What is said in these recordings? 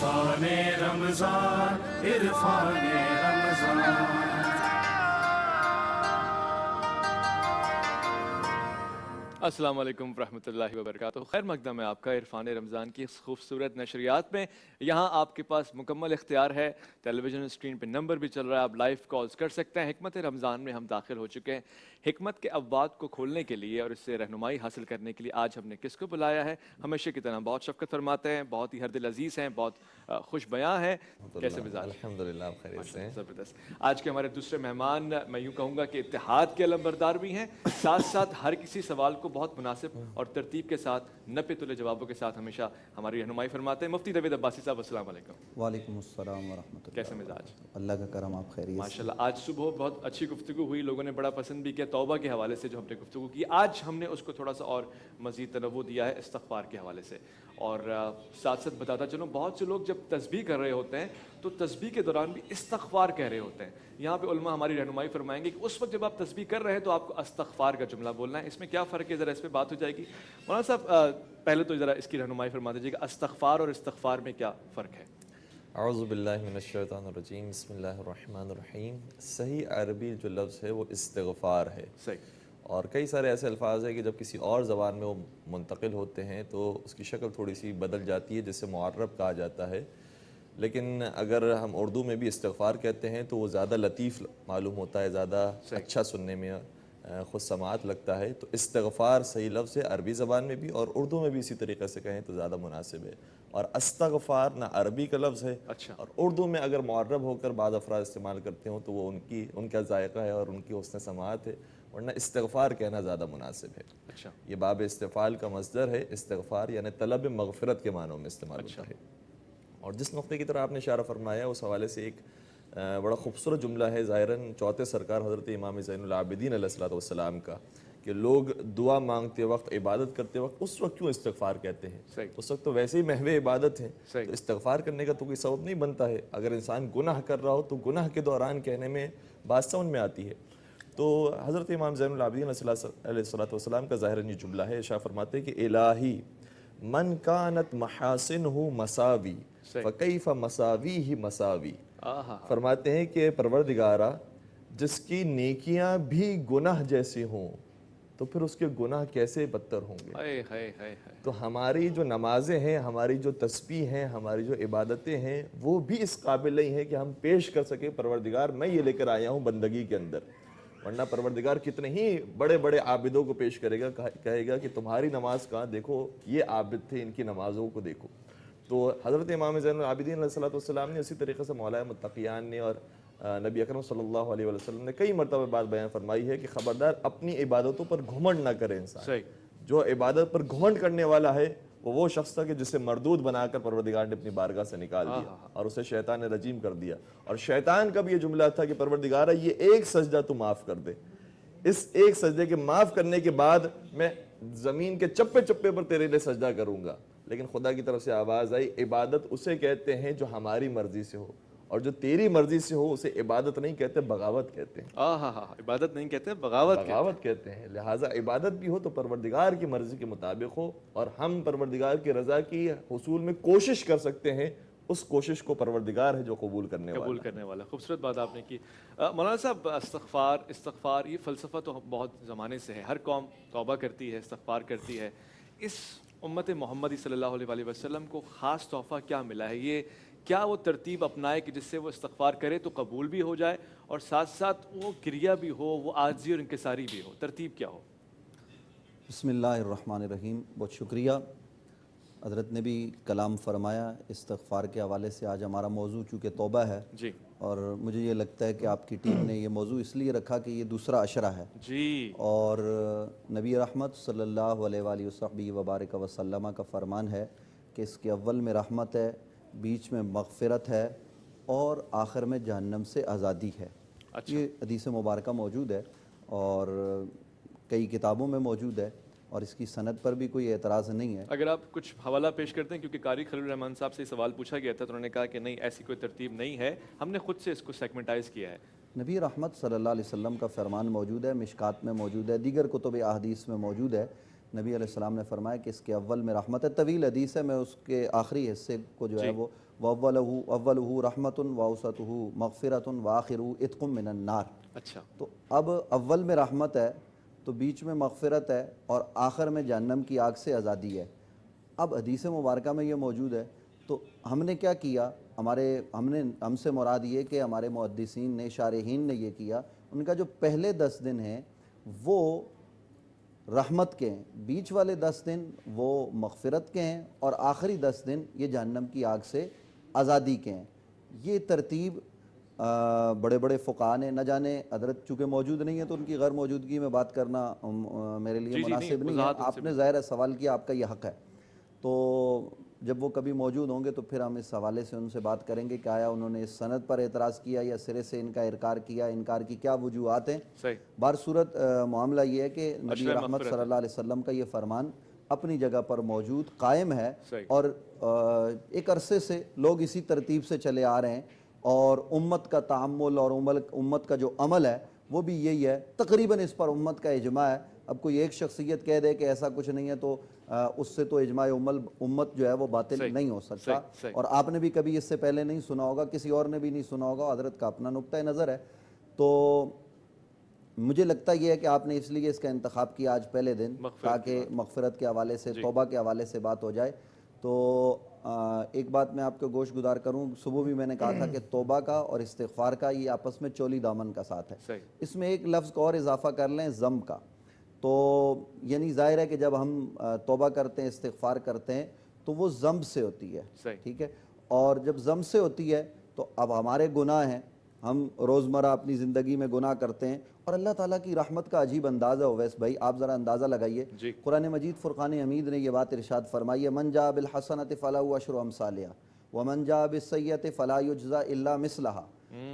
عرفان رمضان عرفان رمضان السلام علیکم ورحمۃ اللہ وبرکاتہ۔ خیر مقدم ہے آپ کا عرفان رمضان کی اس خوبصورت نشریات میں۔ یہاں آپ کے پاس مکمل اختیار ہے، ٹیلی ویژن اسکرین پہ نمبر بھی چل رہا ہے، آپ لائیو کالز کر سکتے ہیں۔ حکمت رمضان میں ہم داخل ہو چکے ہیں۔ حکمت کے ابواب کو کھولنے کے لیے اور اس سے رہنمائی حاصل کرنے کے لیے آج ہم نے کس کو بلایا ہے؟ ہمیشہ کی طرح بہت شفقت فرماتے ہیں، بہت ہی ہر دل عزیز ہیں، بہت خوش بیاں ہیں۔ کیسے مزاج؟ الحمدللہ آپ خیریت سے ہیں؟ زبردست۔ آج کے ہمارے دوسرے مہمان میں یوں کہوں گا کہ اتحاد کے علمبردار بھی ہیں، ساتھ ساتھ ہر کسی سوال کو بہت مناسب اور ترتیب کے ساتھ نپے تلے جوابوں کے ساتھ ہمیشہ ہماری رہنمائی فرماتے ہیں۔ مفتی نوید عباسی صاحب السلام علیکم۔ وعلیکم السلام ورحمۃ اللہ۔ کیسے مزاج؟ اللہ کا کرم، آپ خیریت؟ ماشاءاللہ۔ آج صبح بہت اچھی گفتگو ہوئی، لوگوں نے بڑا پسند بھی کیا توبہ کے حوالے سے جو ہم نے گفتگو کی۔ آج ہم نے اس کو تھوڑا سا اور مزید تنوع دیا ہے استغفار کے حوالے سے، اور ساتھ ساتھ بتاتا چلوں بہت سے لوگ جب تسبیح کر رہے ہوتے ہیں تو تسبیح کے دوران بھی استغفار کہہ رہے ہوتے ہیں۔ یہاں پہ علماء ہماری رہنمائی فرمائیں گے کہ اس وقت جب آپ تسبیح کر رہے ہیں تو آپ کو استغفار کا جملہ بولنا ہے۔ اس میں کیا فرق ہے، ذرا اس پہ بات ہو جائے گی۔ مولانا صاحب پہلے تو ذرا اس کی رہنمائی فرما دیجیے گا، استغفار اور استغفار میں کیا فرق ہے؟ اعوذ باللہ من الشیطان الرجیم، بسم اللہ الرحمن الرحیم۔ صحیح عربی جو لفظ ہے وہ استغفار ہے، صحیح۔ اور کئی سارے ایسے الفاظ ہیں کہ جب کسی اور زبان میں وہ منتقل ہوتے ہیں تو اس کی شکل تھوڑی سی بدل جاتی ہے، جسے معرب کہا جاتا ہے۔ لیکن اگر ہم اردو میں بھی استغفار کہتے ہیں تو وہ زیادہ لطیف معلوم ہوتا ہے، زیادہ اچھا سننے میں خود سماعت لگتا ہے۔ تو استغفار صحیح لفظ ہے عربی زبان میں بھی، اور اردو میں بھی اسی طریقے سے کہیں تو زیادہ مناسب ہے۔ اور استغفار نہ عربی کا لفظ ہے، اچھا۔ اور اردو میں اگر معرب ہو کر بعض افراد استعمال کرتے ہوں تو وہ ان کا ذائقہ ہے اور ان کی حسن سماعت ہے، ورنہ استغفار کہنا زیادہ مناسب ہے۔ اچھا۔ یہ باب استفعال کا مصدر ہے، استغفار یعنی طلب مغفرت کے معنوں میں استعمال ہوتا ہے۔ اور جس نقطے کی طرح آپ نے اشارہ فرمایا اس حوالے سے ایک بڑا خوبصورت جملہ ہے ظاہراً چوتھے سرکار حضرت امام زین العابدین علیہ السلام کا، کہ لوگ دعا مانگتے وقت، عبادت کرتے وقت اس وقت کیوں استغفار کہتے ہیں؟ اس وقت تو ویسے ہی محو عبادت ہے، تو استغفار کرنے کا تو کوئی سبب نہیں بنتا ہے۔ اگر انسان گناہ کر رہا ہو تو گناہ کے دوران کہنے میں بات سمجھ میں آتی ہے۔ تو حضرت امام زین العابدین علیہ السلام کا ظاہراً یہ جملہ ہے، ارشاد فرماتے ہیں کہ الہی من کانت محاسنہ مساوی فکیف مساویہ مساوی۔ فرماتے ہیں کہ پروردگارہ جس کی نیکیاں بھی گناہ جیسے ہوں تو پھر اس کے گناہ کیسے بدتر ہوں گے؟ تو ہماری جو نمازیں ہیں، ہماری جو تسبیح ہیں، ہماری جو عبادتیں ہیں، وہ بھی اس قابل نہیں ہے کہ ہم پیش کر سکیں پروردگار میں یہ لے کر آیا ہوں بندگی کے اندر، ورنہ پروردگار کتنے ہی بڑے بڑے عابدوں کو پیش کرے گا، کہے گا کہ تمہاری نماز کہاں، دیکھو یہ عابد تھے، ان کی نمازوں کو دیکھو۔ تو حضرت امام زین العابدین علیہ السلام نے اسی طریقے سے مولا متقیان نے اور نبی اکرم صلی اللہ علیہ وسلم نے کئی مرتبہ بات بیان فرمائی ہے کہ خبردار اپنی عبادتوں پر گھمنڈ نہ کرے انسان۔ جو عبادت پر گھمنڈ کرنے والا ہے وہ شخص تھا کہ جسے مردود بنا کر پروردگار نے اپنی بارگاہ سے نکال دیا اور اسے شیطان نے رجیم کر دیا، اور شیطان کا بھی یہ جملہ تھا کہ پروردگارہ یہ ایک سجدہ تو معاف کر دے، اس ایک سجدے کے معاف کرنے کے بعد میں زمین کے چپے چپے پر تیرے لیے سجدہ کروں گا۔ لیکن خدا کی طرف سے آواز آئی، عبادت اسے کہتے ہیں جو ہماری مرضی سے ہو، اور جو تیری مرضی سے ہو اسے عبادت نہیں کہتے، بغاوت کہتے ہیں۔ عبادت نہیں کہتے، بغاوت کہتے ہیں۔ لہٰذا عبادت بھی ہو تو پروردگار کی مرضی کے مطابق ہو، اور ہم پروردگار کی رضا کی حصول میں کوشش کر سکتے ہیں، اس کوشش کو پروردگار ہے جو قبول کرنے والا۔ خوبصورت بات آپ نے کی۔ مولانا صاحب استغفار یہ فلسفہ تو بہت زمانے سے ہے، ہر قوم توبہ کرتی ہے، استغفار کرتی ہے۔ اس امت محمدی صلی اللہ علیہ وسلم کو خاص تحفہ کیا ملا ہے؟ یہ کیا وہ ترتیب اپنائے کہ جس سے وہ استغفار کرے تو قبول بھی ہو جائے اور ساتھ ساتھ وہ کریا بھی ہو، وہ عاجزی اور انکساری بھی ہو؟ ترتیب کیا ہو؟ بسم اللہ الرحمن الرحیم۔ بہت شکریہ، حضرت نے بھی کلام فرمایا استغفار کے حوالے سے۔ آج ہمارا موضوع چونکہ توبہ ہے جی، اور مجھے یہ لگتا ہے کہ آپ کی ٹیم نے یہ موضوع اس لیے رکھا کہ یہ دوسرا عشرہ ہے جی، اور نبی رحمت صلی اللہ علیہ وآلہ وصحبہ وبارک وسلم کا فرمان ہے کہ اس کے اول میں رحمت ہے، بیچ میں مغفرت ہے، اور آخر میں جہنم سے آزادی ہے۔ یہ حدیث مبارکہ موجود ہے اور کئی کتابوں میں موجود ہے، اور اس کی سند پر بھی کوئی اعتراض نہیں ہے۔ اگر آپ کچھ حوالہ پیش کرتے ہیں، کیونکہ قاری خلیل الرحمن صاحب سے یہ سوال پوچھا گیا تھا تو انہوں نے کہا کہ نہیں، ایسی کوئی ترتیب نہیں ہے، ہم نے خود سے اس کو سیگمنٹائز کیا ہے۔ نبی رحمت صلی اللہ علیہ وسلم کا فرمان موجود ہے، مشکات میں موجود ہے، دیگر کتب احادیث میں موجود ہے نبی علیہ السلام نے فرمایا کہ اس کے اول میں رحمت ہے. طویل حدیث ہے, میں اس کے آخری حصے کو جو ہے وہ وَأَوَّلُهُ رَحْمَةٌ وَأَوْسَطُهُ مَغْفِرَةٌ وَآخِرُهُ عِتْقٌ مِّنَ النَّارِ. اچھا تو اب اول میں رحمت ہے تو بیچ میں مغفرت ہے اور آخر میں جہنم کی آگ سے آزادی ہے. اب حدیث مبارکہ میں یہ موجود ہے تو ہم نے کیا کیا, ہم سے مراد یہ کہ ہمارے محدثین نے, شارحین نے یہ کیا, ان کا جو پہلے 10 دن ہیں وہ رحمت کے ہیں, بیچ والے 10 دن وہ مغفرت کے ہیں اور آخری 10 دن یہ جہنم کی آگ سے آزادی کے ہیں. یہ ترتیب بڑے بڑے فقہاء نے, نہ جانے حضرت چونکہ موجود نہیں ہے تو ان کی غیر موجودگی میں بات کرنا میرے لیے مناسب نہیں ہے. آپ نے ظاہر ہے سوال کیا, آپ کا یہ حق ہے, تو جب وہ کبھی موجود ہوں گے تو پھر ہم اس حوالے سے ان سے بات کریں گے کہ آیا انہوں نے اس سند پر اعتراض کیا یا سرے سے ان کا انکار کیا, انکار کی کیا وجوہات ہیں. بہر صورت معاملہ یہ ہے کہ نبی رحمت صلی اللہ علیہ وسلم کا یہ فرمان اپنی جگہ پر موجود قائم ہے اور ایک عرصے سے لوگ اسی ترتیب سے چلے آ رہے ہیں اور امت کا تعامل اور امت کا جو عمل ہے وہ بھی یہی ہے. تقریباً اس پر امت کا اجماع ہے. اب کوئی ایک شخصیت کہہ دے کہ ایسا کچھ نہیں ہے تو اس سے تو اجماع امت جو ہے وہ باطل نہیں ہو سکتا. اور آپ نے بھی کبھی اس سے پہلے نہیں سنا ہوگا, کسی اور نے بھی نہیں سنا ہوگا, حضرت کا اپنا نقطہ نظر ہے. تو مجھے لگتا یہ ہے کہ آپ نے اس لیے اس کا انتخاب کیا آج پہلے دن تاکہ مغفرت کے حوالے سے, توبہ کے حوالے سے بات ہو جائے. تو ایک بات میں آپ کو گوش گزار کروں, صبح بھی میں نے کہا تھا کہ توبہ کا اور استغفار کا یہ آپس میں چولی دامن کا ساتھ ہے. اس میں ایک لفظ کو اور اضافہ کر لیں, ذم کا. تو یعنی ظاہر ہے کہ جب ہم توبہ کرتے ہیں, استغفار کرتے ہیں تو وہ ذنب سے ہوتی ہے, ٹھیک ہے, اور جب ذنب سے ہوتی ہے تو اب ہمارے گناہ ہیں, ہم روزمرہ اپنی زندگی میں گناہ کرتے ہیں اور اللہ تعالیٰ کی رحمت کا عجیب انداز ہے. اویس بھائی آپ ذرا اندازہ لگائیے, قرآن مجید فرقان حمید نے یہ بات ارشاد فرمائی ہے, من جاء بالحسنۃ فلہ عشر امثالہا ومن جاء بالسیئۃ فلا یجزی الا مثلہا.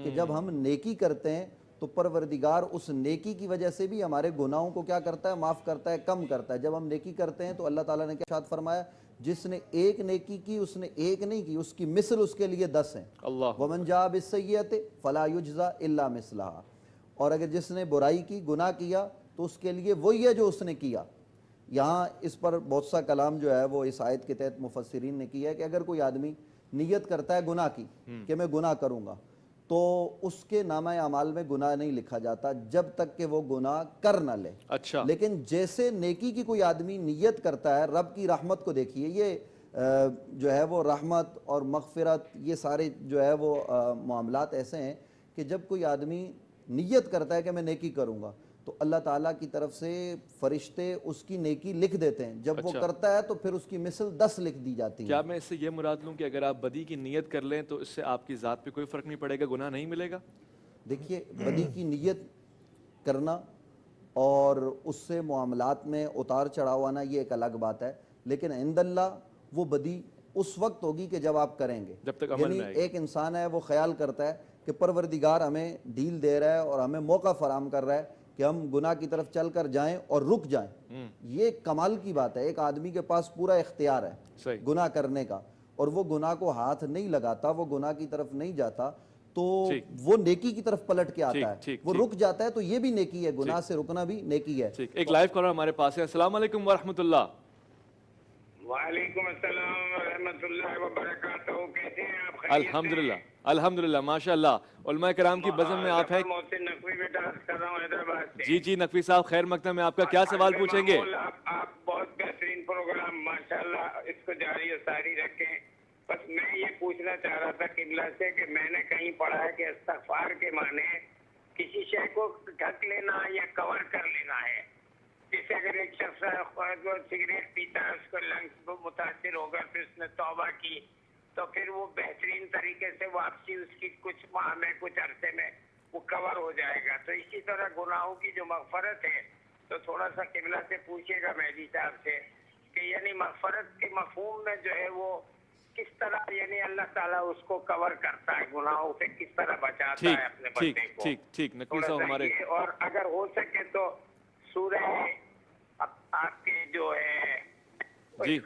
کہ جب ہم نیکی کرتے ہیں تو پروردگار اس نیکی کی وجہ سے بھی ہمارے گناہوں کو کیا کرتا ہے, معاف کرتا ہے, کم کرتا ہے. جب ہم نیکی کرتے ہیں تو اللہ تعالیٰ نے کیا ارشاد فرمایا, جس نے ایک نیکی کی اس نے ایک نہیں کی, اس کی مثل اس کے لیے 10 ہیں. ومن جاء بالسیئۃ فلا یجزی الا مثلہا. اور اگر جس نے برائی کی, گناہ کیا, تو اس کے لیے وہی ہے جو اس نے کیا. یہاں اس پر بہت سا کلام جو ہے وہ اس آیت کے تحت مفسرین نے کیا ہے کہ اگر کوئی آدمی نیت کرتا ہے گناہ کی کہ میں گناہ کروں گا, تو اس کے نامہ اعمال میں گناہ نہیں لکھا جاتا جب تک کہ وہ گناہ کر نہ لے. اچھا. لیکن جیسے نیکی کی کوئی آدمی نیت کرتا ہے, رب کی رحمت کو دیکھیے, یہ جو ہے وہ رحمت اور مغفرت یہ سارے جو ہے وہ معاملات ایسے ہیں کہ جب کوئی آدمی نیت کرتا ہے کہ میں نیکی کروں گا تو اللہ تعالیٰ کی طرف سے فرشتے اس کی نیکی لکھ دیتے ہیں. جب وہ کرتا ہے تو پھر اس کی مثل 10 لکھ دی جاتی ہے. کیا میں اس سے یہ مراد لوں کہ اگر آپ بدی کی نیت کر لیں تو اس سے آپ کی ذات پہ کوئی فرق نہیں پڑے گا, گناہ نہیں ملے گا؟ دیکھیے, بدی کی نیت کرنا اور اس سے معاملات میں اتار چڑھاؤ آنا یہ ایک الگ بات ہے, لیکن عند اللہ وہ بدی اس وقت ہوگی کہ جب آپ کریں گے. جب تک عمل میں آئے گا. ایک انسان ہے وہ خیال کرتا ہے کہ پروردگار ہمیں ڈیل دے رہا ہے اور ہمیں موقع فراہم کر رہا ہے کہ ہم گناہ کی طرف چل کر جائیں اور رک جائیں. یہ کمال کی بات ہے, ایک آدمی کے پاس پورا اختیار ہے گناہ کرنے کا اور وہ گناہ کو ہاتھ نہیں لگاتا, وہ گناہ کی طرف نہیں جاتا, تو وہ نیکی کی طرف پلٹ کے آتا ہے, وہ رک جاتا ہے, تو یہ بھی نیکی ہے, گناہ سے رکنا بھی نیکی ہے. ایک لائیو کالر ہمارے پاس ہے. السلام علیکم ورحمۃ اللہ. وعلیکم السلام ورحمۃ اللہ وبرکاتہ. کیسے ہیں آپ؟ الحمدللہ الحمدللہ ماشاء اللہ. علماء کرام کی بزم میں آپ ہیں. محسن نقوی بیٹا کر رہا ہوں حیدرآباد سے. جی نقوی صاحب, خیر مقدم میں آپ کا کیا سوال پوچھیں گے؟ آپ بہت بہترین پروگرام ماشاءاللہ, اس کو جاری و ساری رکھیں. بس میں یہ پوچھنا چاہ رہا تھا قبلہ سے کہ میں نے کہیں پڑھا ہے کہ استغفار کے معنی کسی شے کو ڈھک لینا یا کور کر لینا ہے. جیسے اگر ایک شخص سگریٹ پیتا ہے, اس کو لنگس متاثر ہوگا, پھر اس نے توبہ کی تو پھر وہ بہترین طریقے سے واپسی اس کی کچھ ماہ میں, کچھ عرصے میں وہ کور ہو جائے گا. تو اسی طرح گناہوں کی جو مغفرت ہے تو تھوڑا سا قبلہ سے پوچھے گا مہدی صاحب سے کہ یعنی مغفرت کے مفہوم میں جو ہے وہ کس طرح یعنی اللہ تعالیٰ اس کو کور کرتا ہے, گناہوں سے کس طرح بچاتا ہے اپنے بندے کو. ٹھیک نقوی صاحب ہمارے. اور اگر ہو سکے تو سورہ آپ کے جو ہے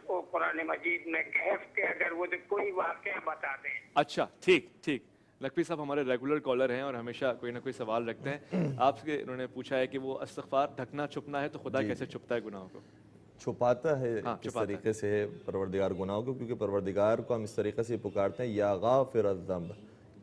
وہ قرآن مجید میں کہف کے اگر وہ کوئی واقعہ بتا دیں. اچھا ٹھیک. نقوی صاحب ہمارے ریگولر کالر ہیں اور ہمیشہ کوئی نہ کوئی سوال رکھتے ہیں. آپ سے انہوں نے پوچھا ہے کہ وہ استغفار ڈھکنا چھپنا ہے تو خدا کیسے چھپتا ہے گناہوں کو؟ چھپاتا ہے ہاں، کس چھپاتا ہے۔ طریقے سے پروردگار گناہوں کو، کیونکہ پروردگار کو ہم اس طریقے سے پکارتے ہیں یا غافر الذنب،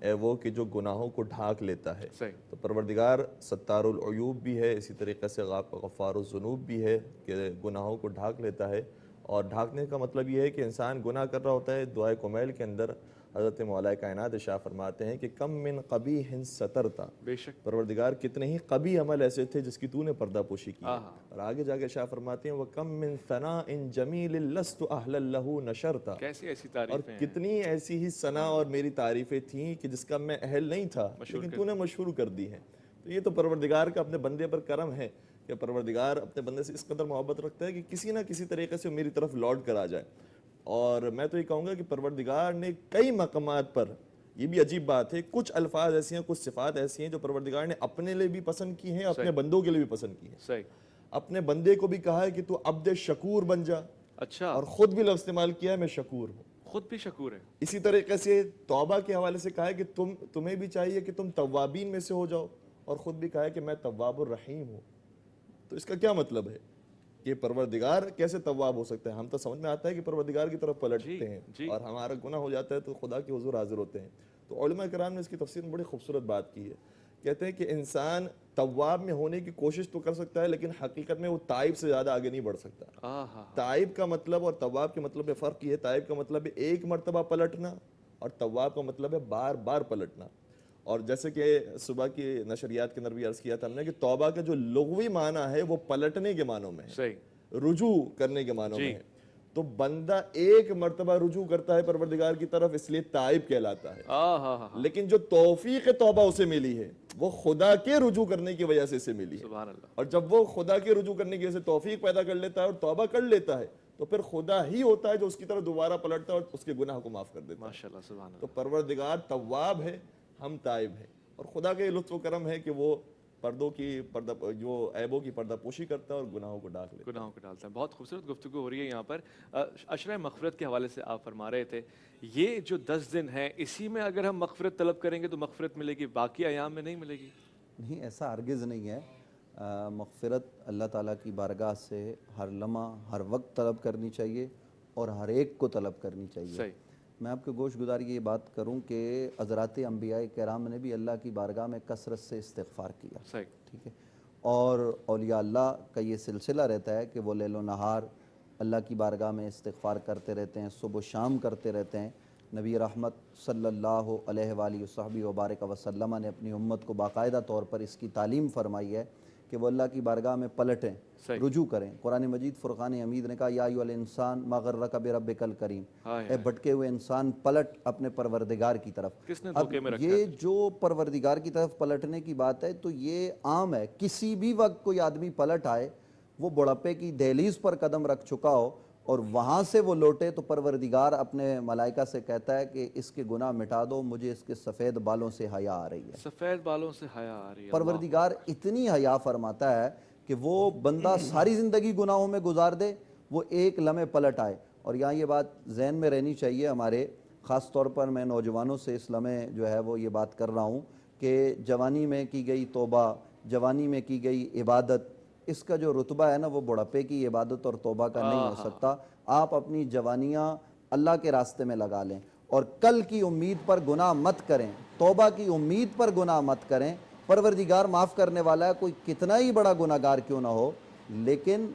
اے وہ کہ جو گناہوں کو ڈھانک لیتا ہے۔ صحیح۔ تو پروردگار ستار العیوب بھی ہے، اسی طریقے سے غفار الذنوب بھی ہے کہ گناہوں کو ڈھانک لیتا ہے۔ اور ڈھانکنے کا مطلب یہ ہے کہ انسان گناہ کر رہا ہوتا ہے، دعائے کمیل کے اندر حضرت مولا کائنات ارشاد فرماتے ہیں کہ کم من قبیح سترتا، بے شک۔ پروردگار کتنے ہی قبیح عمل ایسے تھے جس کی تو نے پردہ پوشی کی ہے۔ اور آگے جا کے ارشاد فرماتے ہیں وَكَم مِّن ثَنَاءٍ جَمِيلٍ لَسْتُ أَهْلًا لَهُ نَشَرْتَ، کیسی ایسی اور تعریفیں ہیں۔ کتنی ایسی ہی ثنا اور میری تعریفیں تھیں کہ جس کا میں اہل نہیں تھا لیکن تو نے مشہور کر دی ہیں۔ تو یہ تو پروردگار کا اپنے بندے پر کرم ہے کہ پروردگار اپنے بندے سے اس قدر محبت رکھتا ہے کہ کسی نہ کسی طریقے سے میری طرف لوٹ کر آ جائے۔ اور میں تو یہ کہوں گا کہ پروردگار نے کئی مقامات پر، یہ بھی عجیب بات ہے، کچھ الفاظ ایسی ہیں، کچھ صفات ایسی ہیں جو پروردگار نے اپنے لیے بھی پسند کی ہیں، اپنے بندوں کے لیے بھی پسند کی ہیں۔ صحیح۔ اپنے بندے کو بھی کہا ہے کہ تو عبد شکور بن جا، اچھا، اور خود بھی لفظ استعمال کیا ہے میں شکور ہوں۔ خود بھی شکور ہے۔ اسی طریقے سے توبہ کے حوالے سے کہا ہے کہ تمہیں بھی چاہیے کہ تم توابین میں سے ہو جاؤ، اور خود بھی کہا ہے کہ میں تواب الرحیم ہوں۔ تو اس کا کیا مطلب ہے کہ پروردگار کیسے تواب ہو سکتا ہے؟ ہم تو سمجھ میں آتا ہے کہ پروردگار کی طرف پلٹتے ہیں اور ہمارا گناہ ہو جاتا ہے تو خدا کے حضور حاضر ہوتے ہیں۔ تو علماء کرام نے اس کی تفسیر میں بڑی خوبصورت بات کی ہے، کہتے ہیں کہ انسان تواب میں ہونے کی کوشش تو کر سکتا ہے لیکن حقیقت میں وہ تائب سے زیادہ آگے نہیں بڑھ سکتا۔ تائب کا مطلب اور تواب کے مطلب میں فرق یہ ہے، تائب کا مطلب ہے ایک مرتبہ پلٹنا، اور تواب کا مطلب ہے بار بار پلٹنا۔ اور جیسے کہ صبح کی نشریات کے اندر بھی عرض کیا تھا ہم نے کہ توبہ کا جو لغوی معنی ہے وہ پلٹنے کے معنوں میں ہے، صحیح، رجوع کرنے کے معنوں میں ہے۔ تو بندہ ایک مرتبہ رجوع کرتا ہے پروردگار کی طرف، اس لیے تائب کہلاتا ہے۔ لیکن جو توفیق توبہ اسے ملی ہے وہ خدا کے رجوع کرنے کی وجہ سے اسے ملی ہے۔ سبحان اللہ۔ اور جب وہ خدا کے رجوع کرنے کی وجہ سے توفیق پیدا کر لیتا ہے اور توبہ کر لیتا ہے تو پھر خدا ہی ہوتا ہے جو اس کی طرف دوبارہ پلٹتا ہے اور اس کے گناہ کو معاف کر دیتا ہے۔ ماشاءاللہ، سبحان اللہ۔ تو پروردگار تواب ہے، ہم تائب ہیں، اور خدا کا یہ لطف و کرم ہے کہ وہ پردوں کی جو عیبوں کی پردہ پوشی کرتا ہے اور گناہوں کو ڈھانک لیتا ہے۔ گناہوں کو ڈالتا ہے۔ بہت خوبصورت گفتگو ہو رہی ہے یہاں پر۔ عشرہ مغفرت کے حوالے سے آپ فرما رہے تھے، یہ جو 10 دن ہیں اسی میں اگر ہم مغفرت طلب کریں گے تو مغفرت ملے گی، باقی ایام میں نہیں ملے گی؟ نہیں، ایسا ہرگز نہیں ہے۔ مغفرت اللہ تعالیٰ کی بارگاہ سے ہر لمحہ ہر وقت طلب کرنی چاہیے اور ہر ایک کو طلب کرنی چاہیے۔ صحیح۔ میں آپ کے گوش گزاری یہ بات کروں کہ حضرات انبیاء کرام نے بھی اللہ کی بارگاہ میں کثرت سے استغفار کیا، صحیح۔ ٹھیک ہے، اور اولیاء اللہ کا یہ سلسلہ رہتا ہے کہ وہ لیل و نہار اللہ کی بارگاہ میں استغفار کرتے رہتے ہیں، صبح و شام کرتے رہتے ہیں۔ نبی رحمت صلی اللہ علیہ وآلہ وصحبہ وبارک وسلم نے اپنی امت کو باقاعدہ طور پر اس کی تعلیم فرمائی ہے کہ وہ اللہ کی بارگاہ میں پلٹیں، رجوع کریں۔ قرآن مجید فرقان حمید نے کہا یا ایھا الانسان ما غرک بربک الکریم، اے بھٹکے ہوئے انسان پلٹ اپنے پروردگار کی طرف۔ کس نے اب دھوکے میں رکھا؟ یہ جو پروردگار کی طرف پلٹنے کی بات ہے تو یہ عام ہے، کسی بھی وقت کوئی آدمی پلٹ آئے، وہ بڑھاپے کی دہلیز پر قدم رکھ چکا ہو اور وہاں سے وہ لوٹے تو پروردگار اپنے ملائکہ سے کہتا ہے کہ اس کے گناہ مٹا دو، مجھے اس کے سفید بالوں سے حیا آ رہی ہے۔ سفید بالوں سے حیا آ رہی ہے۔ پروردگار اتنی حیا فرماتا ہے کہ وہ بندہ ساری زندگی گناہوں میں گزار دے، وہ ایک لمحے پلٹ آئے۔ اور یہاں یہ بات ذہن میں رہنی چاہیے ہمارے، خاص طور پر میں نوجوانوں سے اس لمحے جو ہے وہ یہ بات کر رہا ہوں کہ جوانی میں کی گئی توبہ، جوانی میں کی گئی عبادت، اس کا جو رتبہ ہے نا وہ بڑھاپے کی عبادت اور توبہ کا نہیں ہو سکتا۔ آپ اپنی جوانیاں اللہ کے راستے میں لگا لیں اور کل کی امید پر گناہ مت کریں، توبہ کی امید پر گناہ مت کریں۔ پروردگار معاف کرنے والا ہے، کوئی کتنا ہی بڑا گناہ گار کیوں نہ ہو، لیکن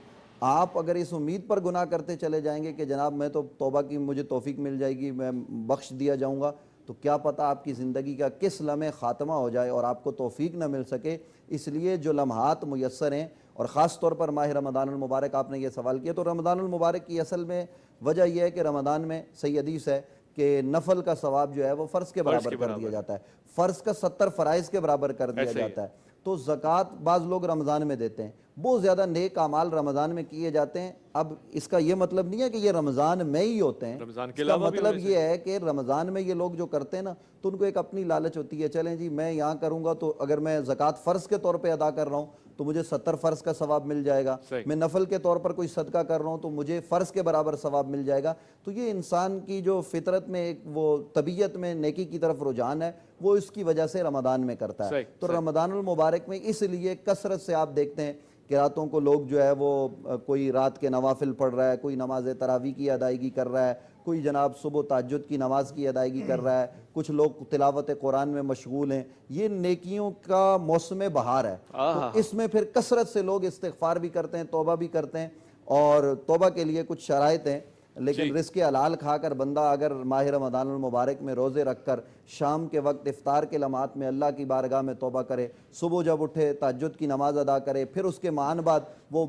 آپ اگر اس امید پر گناہ کرتے چلے جائیں گے کہ جناب میں تو توبہ کی مجھے توفیق مل جائے گی، میں بخش دیا جاؤں گا، تو کیا پتہ آپ کی زندگی کا کس لمحے خاتمہ ہو جائے اور آپ کو توفیق نہ مل سکے۔ اس لیے جو لمحات میسر ہیں، اور خاص طور پر ماہ رمضان المبارک، آپ نے یہ سوال کیا، تو رمضان المبارک کی اصل میں وجہ یہ ہے کہ رمضان میں صحیح حدیث ہے کہ نفل کا ثواب جو ہے وہ فرض کے برابر کر دیا جاتا ہے، فرض کا 70 فرائض کے برابر کر دیا جاتا ہے۔ تو زکوٰۃ بعض لوگ رمضان میں دیتے ہیں، بہت زیادہ نیک اعمال رمضان میں کیے جاتے ہیں۔ اب اس کا یہ مطلب نہیں ہے کہ یہ رمضان میں ہی ہوتے ہیں، اس کا مطلب یہ ہے کہ رمضان میں یہ لوگ جو کرتے ہیں نا تو ان کو ایک اپنی لالچ ہوتی ہے، چلیں جی میں یہاں کروں گا تو اگر میں زکوٰۃ فرض کے طور پہ ادا کر رہا ہوں تو مجھے 70 فرض کا ثواب مل جائے گا، میں نفل کے طور پر کوئی صدقہ کر رہا ہوں تو مجھے فرض کے برابر ثواب مل جائے گا۔ تو یہ انسان کی جو فطرت میں ایک وہ طبیعت میں نیکی کی طرف رجحان ہے، وہ اس کی وجہ سے رمضان میں کرتا ہے۔ تو رمضان المبارک میں اس لیے کثرت سے آپ دیکھتے ہیں قراتوں کو لوگ جو ہے وہ کوئی رات کے نوافل پڑھ رہا ہے، کوئی نماز تراویح کی ادائیگی کر رہا ہے، کوئی جناب صبح تہجد کی نماز کی ادائیگی کر رہا ہے، کچھ لوگ تلاوت قرآن میں مشغول ہیں. یہ نیکیوں کا موسم بہار ہے، تو اس میں پھر کثرت سے لوگ استغفار بھی کرتے ہیں، توبہ بھی کرتے ہیں، اور توبہ کے لیے کچھ شرائط ہیں. لیکن رزق حلال کھا کر بندہ اگر ماہ رمضان المبارک میں روزے رکھ کر شام کے وقت افطار کے لمحات میں اللہ کی بارگاہ میں توبہ کرے، صبح جب اٹھے تہجد کی نماز ادا کرے، پھر اس کے معان بعد وہ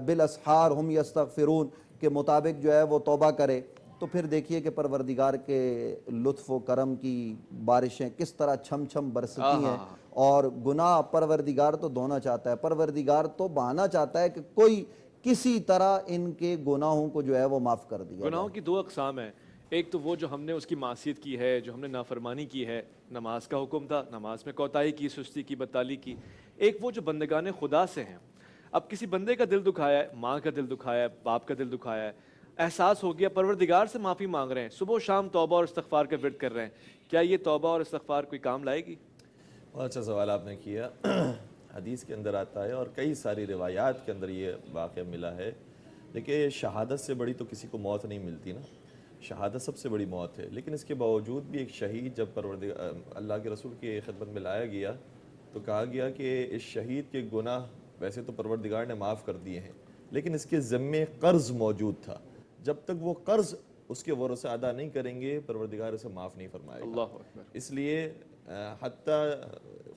بالاسحار ہم یستغفرون کے مطابق جو ہے وہ توبہ کرے، تو پھر دیکھیے کہ پروردگار کے لطف و کرم کی بارشیں کس طرح چھم چھم برستی ہیں. اور گناہ پروردگار تو دھونا چاہتا ہے، پروردگار تو بہانا چاہتا ہے کہ کوئی کسی طرح ان کے گناہوں کو جو ہے وہ معاف کر دیا. گناہوں کی دو اقسام ہیں، ایک تو وہ جو ہم نے اس کی معصیت کی ہے، جو ہم نے نافرمانی کی ہے، نماز کا حکم تھا، نماز میں کوتاہی کی، سستی کی، بطالی کی. ایک وہ جو بندگان خدا سے ہیں. اب کسی بندے کا دل دکھایا ہے، ماں کا دل دکھایا ہے، باپ کا دل دکھایا ہے، احساس ہو گیا، پروردگار سے معافی مانگ رہے ہیں، صبح و شام توبہ اور استغفار کا ورد کر رہے ہیں، کیا یہ توبہ اور استغفار کوئی کام لائے گی؟ بہت اچھا سوال آپ نے کیا. حدیث کے اندر آتا ہے اور کئی ساری روایات کے اندر یہ واقعہ ملا ہے. دیکھیے شہادت سے بڑی تو کسی کو موت نہیں ملتی نا، شہادت سب سے بڑی موت ہے. لیکن اس کے باوجود بھی ایک شہید جب اللہ کے رسول کی خدمت میں لایا گیا تو کہا گیا کہ اس شہید کے گناہ ویسے تو پروردگار نے معاف کر دیے ہیں، لیکن اس کے ذمے قرض موجود تھا. جب تک وہ قرض اس کے ورثہ ادا نہیں کریں گے پروردگار اسے معاف نہیں فرمائے گا. اللہ اکبر. اس لیے حتیٰ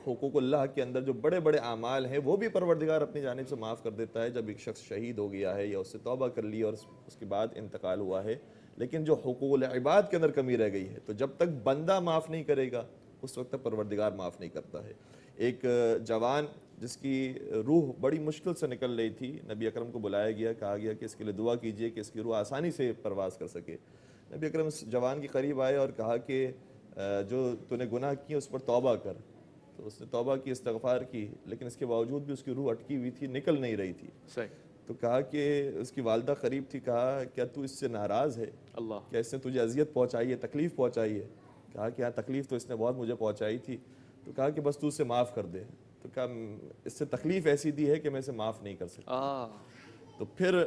حقوق اللہ کے اندر جو بڑے بڑے اعمال ہیں وہ بھی پروردگار اپنی جانب سے معاف کر دیتا ہے جب ایک شخص شہید ہو گیا ہے یا اس سے توبہ کر لی اور اس کے بعد انتقال ہوا ہے. لیکن جو حقوق العباد کے اندر کمی رہ گئی ہے تو جب تک بندہ معاف نہیں کرے گا اس وقت تک پروردگار معاف نہیں کرتا ہے. ایک جوان جس کی روح بڑی مشکل سے نکل رہی تھی، نبی اکرم کو بلایا گیا، کہا گیا کہ اس کے لیے دعا کیجئے کہ اس کی روح آسانی سے پرواز کر سکے. نبی اکرم اس جوان کے قریب آئے اور کہا کہ جو تو نے گناہ کیے اس پر توبہ کر. تو اس نے توبہ کی، استغفار کی، لیکن اس کے باوجود بھی اس کی روح اٹکی ہوئی تھی، نکل نہیں رہی تھی. صحیح. تو کہا کہ اس کی والدہ قریب تھی، کہا کیا تو اس سے ناراض ہے؟ اللہ. کیا اس نے تجھے اذیت پہنچائی ہے، تکلیف پہنچائی ہے؟ کہا کہ ہاں تکلیف تو اس نے بہت مجھے پہنچائی تھی. تو کہا کہ بس تو اسے معاف کر دے. تو کہا اس سے تکلیف ایسی دی ہے کہ میں اسے معاف نہیں کر سکتا. تو پھر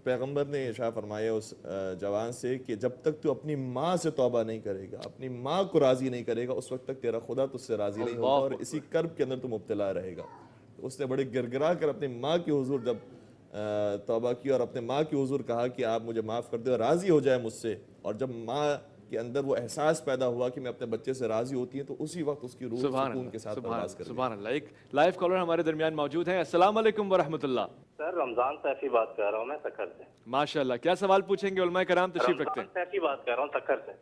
پیغمبر نے ارشاد فرمایا اس جوان سے کہ جب تک تو اپنی ماں سے توبہ نہیں کرے گا، اپنی ماں کو راضی نہیں کرے گا، اس وقت تک تیرا خدا تجھ سے راضی نہیں ہوگا اور اسی کرب کے اندر تو مبتلا رہے گا. تو اس نے بڑے گڑگڑا کر اپنی ماں کے حضور جب توبہ کی اور اپنے ماں کے حضور کہا کہ آپ مجھے معاف کر دیں اور راضی ہو جائے مجھ سے، اور جب ماں کے اندر وہ احساس پیدا ہوا کہ میں اپنے بچے سے راضی ہوتی ہیں تو اسی وقت اس کی روح سکون کے ساتھ پرواز کر گئی. سبحان اللہ. ایک لائیو کالر ہمارے درمیان موجود ہیں. السلام علیکم ورحمۃ اللہ. سر رمضان سیفی بات کر رہا ہوں میں سکھر سے. ماشاء اللہ. کیا سوال پوچھیں گے؟ علماء کرام تشریف رکھتے ہیں. رمضان سیفی بات کر رہا ہوں سکھر سے.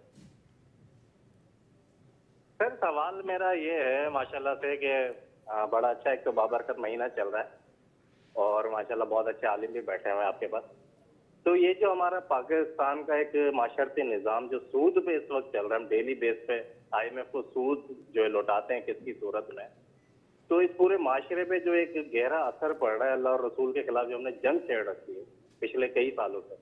سر سوال میرا یہ ہے ماشاءاللہ سے کہ بڑا اچھا ایک تو بابرکت مہینہ چل رہا ہے اور ماشاءاللہ بہت اچھے عالم بھی بیٹھے ہوئے ہیں آپ کے پاس. تو یہ جو ہمارا پاکستان کا ایک معاشرتی نظام جو سود پہ اس وقت چل رہا ہے، ہم ڈیلی بیس پہ IMF کو سود جو ہے لوٹاتے ہیں کس کی صورت میں، تو اس پورے معاشرے پہ جو ایک گہرا اثر پڑ رہا ہے اللہ اور رسول کے خلاف جو ہم نے جنگ چھیڑ رکھی ہے پچھلے کئی سالوں سے،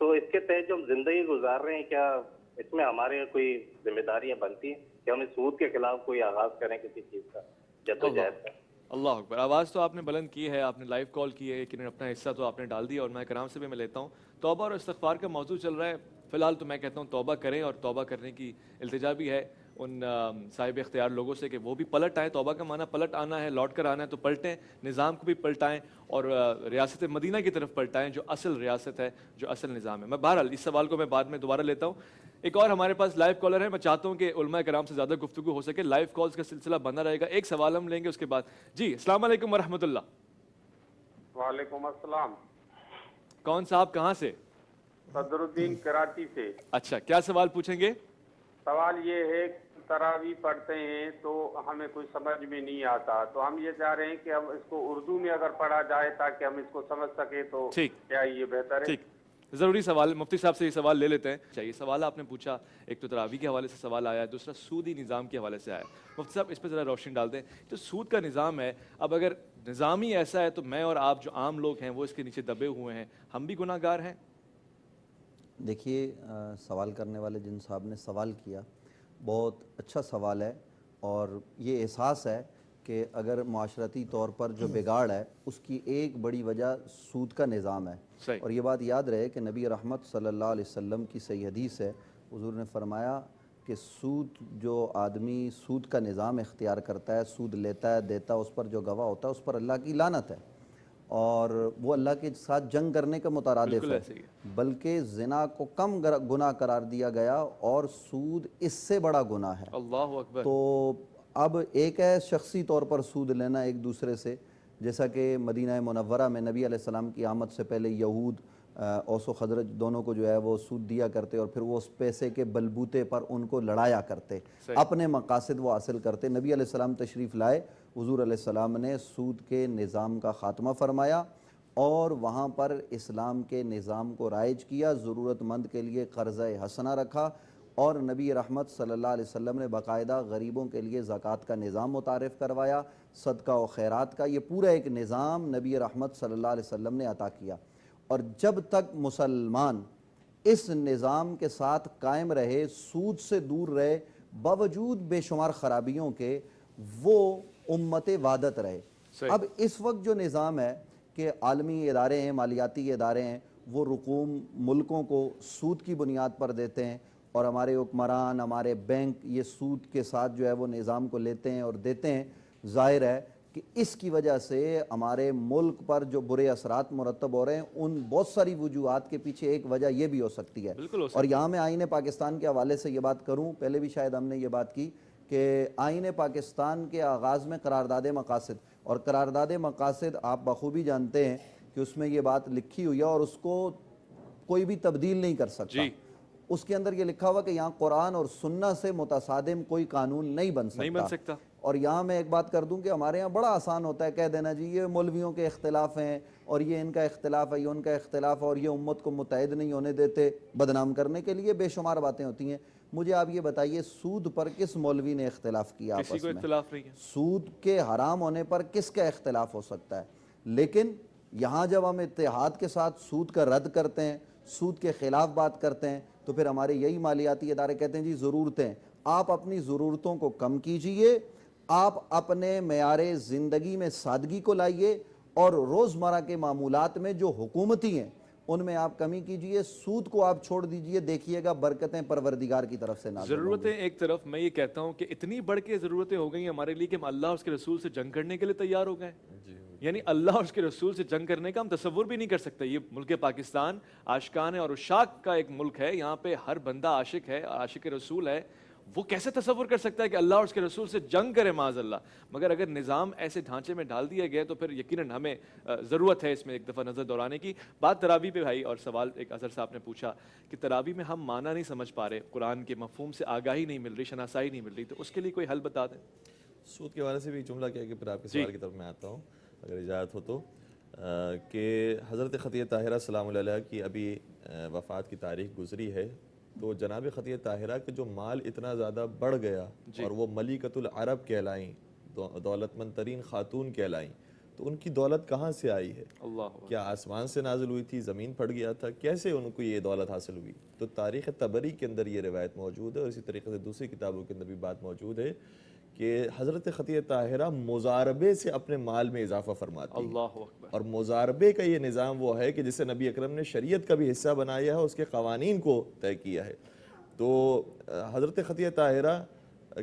تو اس کے تحت جو ہم زندگی گزار رہے ہیں کیا اس میں ہمارے کوئی ذمہ داریاں بنتی ہیں کہ ہم اس سود کے خلاف کوئی آغاز کریں کسی چیز کا جدوجہد کا؟ اللہ اکبر. آواز تو آپ نے بلند کی ہے، آپ نے لائیو کال کی ہے، لیکن اپنا حصہ تو آپ نے ڈال دیا. اور میں کرام سے بھی میں لیتا ہوں. توبہ اور استغفار کا موضوع چل رہا ہے فی الحال، تو میں کہتا ہوں توبہ کریں، اور توبہ کرنے کی التجا بھی ہے ان صاحب اختیار لوگوں سے کہ وہ بھی پلٹ آئیں. توبہ کا معنی پلٹ آنا ہے، لوٹ کر آنا ہے. تو پلٹیں، نظام کو بھی پلٹائیں اور ریاست مدینہ کی طرف پلٹائیں جو اصل ریاست ہے، جو اصل نظام ہے. میں بہرحال اس سوال کو میں بعد میں دوبارہ لیتا ہوں. ایک اور ہمارے پاس لائیو کالر ہے. میں چاہتا ہوں کہ علماء کرام سے زیادہ گفتگو ہو سکے. لائیو کالز کا سلسلہ بنا رہے گا. ایک سوال ہم لیں گے اس کے بعد. جی السلام علیکم ورحمۃ اللہ. وعلیکم السلام. کون صاحب کہاں سے؟ صدر الدین کراچی سے. اچھا کیا سوال پوچھیں گے؟ سوال یہ ہے تراویح پڑھتے ہیں تو ہمیں کوئی سمجھ میں نہیں آتا، تو ہم یہ چاہ رہے ہیں کہ ہم اس کو اردو میں اگر پڑھا جائے تاکہ ہم اس کو سمجھ سکیں تو کیا یہ بہتر ہے؟ ٹھیک، ضروری سوال. مفتی صاحب سے یہ سوال لے لیتے ہیں. چاہیے سوال آپ نے پوچھا، ایک تو تراویح کے حوالے سے سوال آیا ہے، دوسرا سودی نظام کے حوالے سے آیا. مفتی صاحب اس پہ ذرا روشنی ڈال دیں. جو سود کا نظام ہے، اب اگر نظام ہی ایسا ہے تو میں اور آپ جو عام لوگ ہیں وہ اس کے نیچے دبے ہوئے ہیں، ہم بھی گناہ گار ہیں؟ دیکھیے سوال کرنے والے جن صاحب نے سوال کیا بہت اچھا سوال ہے، اور یہ احساس ہے کہ اگر معاشرتی طور پر جو بگاڑ ہے اس کی ایک بڑی وجہ سود کا نظام ہے. صحیح. اور یہ بات یاد رہے کہ نبی رحمت صلی اللہ علیہ وسلم کی صحیح حدیث ہے, حضور نے فرمایا کہ سود, جو آدمی سود کا نظام اختیار کرتا ہے, سود لیتا ہے دیتا ہے, اس پر جو گواہ ہوتا ہے اس پر اللہ کی لعنت ہے, اور وہ اللہ کے ساتھ جنگ کرنے کا مترادف ہے. بلکہ زنا کو کم گناہ قرار دیا گیا اور سود اس سے بڑا گناہ ہے. اللہ اکبر. تو اب ایک ہے شخصی طور پر سود لینا ایک دوسرے سے, جیسا کہ مدینہ منورہ میں نبی علیہ السلام کی آمد سے پہلے یہود اوس و خزرج دونوں کو جو ہے وہ سود دیا کرتے اور پھر وہ اس پیسے کے بلبوتے پر ان کو لڑایا کرتے, اپنے مقاصد وہ حاصل کرتے. نبی علیہ السلام تشریف لائے, حضور علیہ السلام نے سود کے نظام کا خاتمہ فرمایا اور وہاں پر اسلام کے نظام کو رائج کیا, ضرورت مند کے لیے قرضہ حسنہ رکھا, اور نبی رحمت صلی اللہ علیہ وسلم نے باقاعدہ غریبوں کے لیے زکوٰۃ کا نظام متعارف کروایا, صدقہ و خیرات کا, یہ پورا ایک نظام نبی رحمت صلی اللہ علیہ وسلم نے عطا کیا. اور جب تک مسلمان اس نظام کے ساتھ قائم رہے, سود سے دور رہے, باوجود بے شمار خرابیوں کے وہ امت وحدت رہے. اب اس وقت جو نظام ہے کہ عالمی ادارے ہیں, مالیاتی ادارے ہیں, وہ رقوم ملکوں کو سود کی بنیاد پر دیتے ہیں, اور ہمارے حکمران, ہمارے بینک یہ سود کے ساتھ جو ہے وہ نظام کو لیتے ہیں اور دیتے ہیں. ظاہر ہے کہ اس کی وجہ سے ہمارے ملک پر جو برے اثرات مرتب ہو رہے ہیں, ان بہت ساری وجوہات کے پیچھے ایک وجہ یہ بھی ہو سکتی ہے. اور یہاں میں آئین پاکستان کے حوالے سے یہ بات کروں, پہلے بھی شاید ہم نے یہ بات کی کہ آئین پاکستان کے آغاز میں قرارداد مقاصد, اور قرارداد مقاصد آپ بخوبی جانتے ہیں کہ اس میں یہ بات لکھی ہوئی ہے اور اس کو کوئی بھی تبدیل نہیں کر سکتا. اس کے اندر یہ لکھا ہوا کہ یہاں قرآن اور سنت سے متصادم کوئی قانون نہیں بن سکتا. اور یہاں میں ایک بات کر دوں کہ ہمارے یہاں بڑا آسان ہوتا ہے کہہ دینا جی یہ مولویوں کے اختلاف ہیں اور یہ ان کا اختلاف ہے, یہ ان کا اختلاف ہے, اور یہ امت کو متحد نہیں ہونے دیتے, بدنام کرنے کے لیے بے شمار باتیں ہوتی ہیں. مجھے آپ یہ بتائیے سود پر کس مولوی نے اختلاف کیا آپس میں؟ کسی کو اختلاف نہیں ہے. سود کے حرام ہونے پر کس کا اختلاف ہو سکتا ہے؟ لیکن یہاں جب ہم اتحاد کے ساتھ سود کا رد کرتے ہیں, سود کے خلاف بات کرتے ہیں, تو پھر ہمارے یہی مالیاتی ادارے کہتے ہیں جی ضرورتیں, آپ اپنی ضرورتوں کو کم کیجئے, آپ اپنے معیار زندگی میں سادگی کو لائیے, اور روزمرہ کے معمولات میں جو حکومتی ہیں ان میں آپ کمی کیجئے, سود کو آپ چھوڑ دیجئے, دیکھیے گا برکتیں پروردگار کی طرف سے نازل ہوں گی. ضرورتیں ایک طرف, میں یہ کہتا ہوں کہ اتنی بڑھ کے ضرورتیں ہو گئی ہمارے لیے کہ ہم اللہ اور اس کے رسول سے جنگ کرنے کے لیے تیار ہو گئے. یعنی اللہ اور اس کے رسول سے جنگ کرنے کا ہم تصور بھی نہیں کر سکتے. یہ ملک پاکستان عاشقان اور عشاق کا ایک ملک ہے, یہاں پہ ہر بندہ عاشق ہے, عاشق رسول ہے. وہ کیسے تصور کر سکتا ہے کہ اللہ اور اس کے رسول سے جنگ کرے معاذ اللہ. مگر اگر نظام ایسے ڈھانچے میں ڈال دیا گیا تو پھر یقیناً ہمیں ضرورت ہے اس میں ایک دفعہ نظر دوڑانے کی. بات تراویح پہ بھائی, اور سوال ایک اظہر صاحب نے پوچھا کہ تراویح میں ہم معنی نہیں سمجھ پا رہے, قرآن کے مفہوم سے آگاہی نہیں مل رہی, شناسائی نہیں مل رہی, تو اس کے لیے کوئی حل بتا دیں. سود کے حوالے سے بھی ایک جملہ کیا کہ پھر آپ کے سوال کی طرف میں آتا ہوں اگر اجازت ہو تو, کہ حضرت خدیجہ طاہرہ سلام اللہ علیہ کی ابھی وفات کی تاریخ گزری ہے, تو جناب خدیجہ طاہرہ کے جو مال اتنا زیادہ بڑھ گیا اور وہ ملکۃ العرب کہلائیں, دولت مند ترین خاتون کہلائیں, تو ان کی دولت کہاں سے آئی ہے؟ کیا آسمان سے نازل ہوئی تھی, زمین پھٹ گیا تھا, کیسے ان کو یہ دولت حاصل ہوئی؟ تو تاریخ طبری کے اندر یہ روایت موجود ہے, اور اسی طریقے سے دوسری کتابوں کے اندر بھی بات موجود ہے کہ حضرت خدیجہ طاہرہ مزاربے سے اپنے مال میں اضافہ فرماتی ہیں. اللہ اکبر. اور مزاربے کا یہ نظام وہ ہے کہ جسے نبی اکرم نے شریعت کا بھی حصہ بنایا ہے, اس کے قوانین کو طے کیا ہے. تو حضرت خدیجہ طاہرہ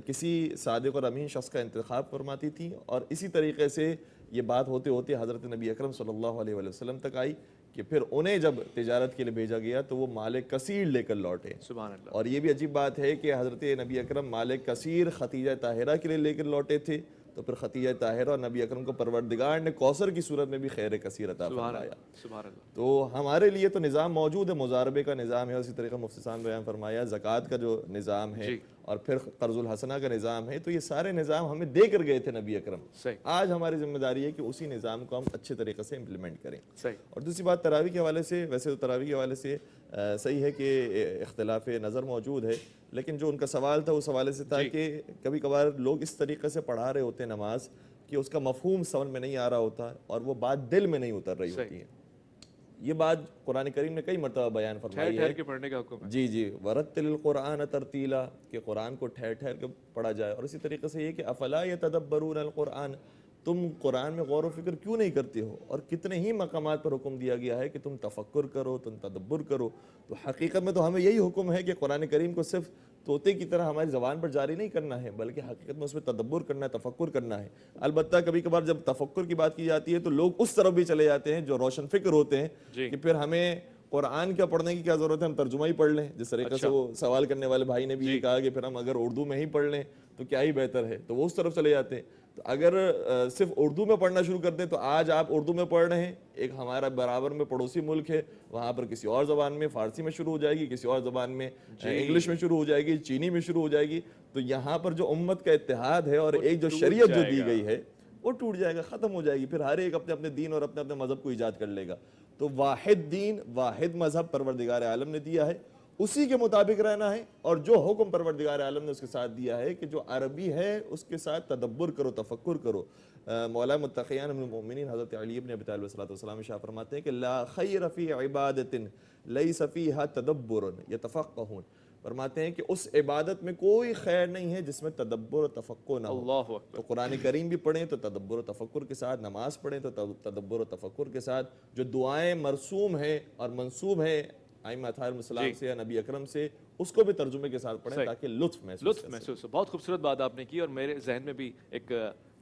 کسی صادق اور امین شخص کا انتخاب فرماتی تھی, اور اسی طریقے سے یہ بات ہوتے ہوتے حضرت نبی اکرم صلی اللہ علیہ وسلم تک آئی کہ پھر انہیں جب تجارت کے لیے بھیجا گیا تو وہ مال کثیر لے کر لوٹے. سبحان اللہ. اور یہ بھی عجیب بات ہے کہ حضرت نبی اکرم مال کثیر خدیجہ طاہرہ کے لیے لے کر لوٹے تھے, تو پھر خدیجہ طاہرہ اور نبی اکرم کو پروردگار نے کوثر کی صورت میں بھی خیر کثیر عطا فرمایا. سبحان اللہ. تو ہمارے لیے تو نظام موجود ہے, مزاربے کا نظام ہے, اسی طریقے مفتی صاحب نے بیان فرمایا زکوٰۃ کا جو نظام ہے, اور پھر قرض الحسنہ کا نظام ہے. تو یہ سارے نظام ہمیں دے کر گئے تھے نبی اکرم. آج ہماری ذمہ داری ہے کہ اسی نظام کو ہم اچھے طریقے سے امپلیمنٹ کریں. اور دوسری بات تراویح کے حوالے سے, ویسے تو تراویح کے حوالے سے صحیح ہے کہ اختلاف نظر موجود ہے, لیکن جو ان کا سوال تھا اس حوالے سے تھا کہ کبھی کبھار لوگ اس طریقے سے پڑھا رہے ہوتے ہیں نماز کہ اس کا مفہوم سمجھ میں نہیں آ رہا ہوتا اور وہ بات دل میں نہیں اتر رہی ہوتی ہے. یہ بات قرآن کریم نے کئی مرتبہ بیان فرمائی ٹھہر ہے کے پڑھنے کا حکم ہے. جی جی ورتل القرآن ترتیلا کہ قرآن کو ٹھہر ٹھہر کے پڑھا جائے. اور اسی طریقے سے یہ کہ افلا یتدبرون القرآن تم قرآن میں غور و فکر کیوں نہیں کرتے ہو. اور کتنے ہی مقامات پر حکم دیا گیا ہے کہ تم تفکر کرو تم تدبر کرو. تو حقیقت میں تو ہمیں یہی حکم ہے کہ قرآن کریم کو صرف طوطے کی طرح ہماری زبان پر جاری نہیں کرنا ہے بلکہ حقیقت میں اس میں تدبر کرنا ہے تفکر کرنا ہے. البتہ کبھی کبھار جب تفکر کی بات کی جاتی ہے تو لوگ اس طرف بھی چلے جاتے ہیں جو روشن فکر ہوتے ہیں کہ پھر ہمیں قرآن کیا پڑھنے کی کیا ضرورت ہے, ہم ترجمہ ہی پڑھ لیں. جس طریقے سے وہ سوال کرنے والے بھائی نے بھی یہ کہا کہ پھر ہم اگر اردو میں ہی پڑھ لیں تو کیا ہی بہتر ہے, تو وہ اس طرف چلے جاتے ہیں. تو اگر صرف اردو میں پڑھنا شروع کر دیں تو آج آپ اردو میں پڑھ رہے ہیں, ایک ہمارا برابر میں پڑوسی ملک ہے وہاں پر کسی اور زبان میں فارسی میں شروع ہو جائے گی, کسی اور زبان میں انگلش میں شروع ہو جائے گی, چینی میں شروع ہو جائے گی. تو یہاں پر جو امت کا اتحاد ہے اور ایک جو شریعت جو دی گئی ہے وہ ٹوٹ جائے گا, ختم ہو جائے گی. پھر ہر ایک اپنے اپنے دین اور اپنے اپنے مذہب کو ایجاد کر لے گا. تو واحد دین واحد مذہب پروردگار عالم نے دیا ہے, اسی کے مطابق رہنا ہے. اور جو حکم پروردگار عالم نے اس کے ساتھ دیا ہے کہ جو عربی ہے اس کے ساتھ تدبر کرو تفکر کرو. مولا متقیان ابن المؤمنین حضرت علی ابن ابی طالب علیہ السلام ارشاد فرماتے ہیں کہ لا خیر فی عبادت لیس فیہا تدبر یتفقہون. فرماتے ہیں کہ اس عبادت میں کوئی خیر نہیں ہے جس میں تدبر و تفکر نہ ہو. اللہ اکبر. تو قرآن کریم بھی پڑھیں تو تدبر و تفکر کے ساتھ, نماز پڑھیں تو تدبر و تفکر کے ساتھ, جو دعائیں مرسوم ہیں اور منسوب ہیں ائمہ اطہار السلام سے یا نبی اکرم سے اس کو بھی ترجمے کے ساتھ پڑھیں تاکہ لطف محسوس ہو. بہت خوبصورت بات آپ نے کی, اور میرے ذہن میں بھی ایک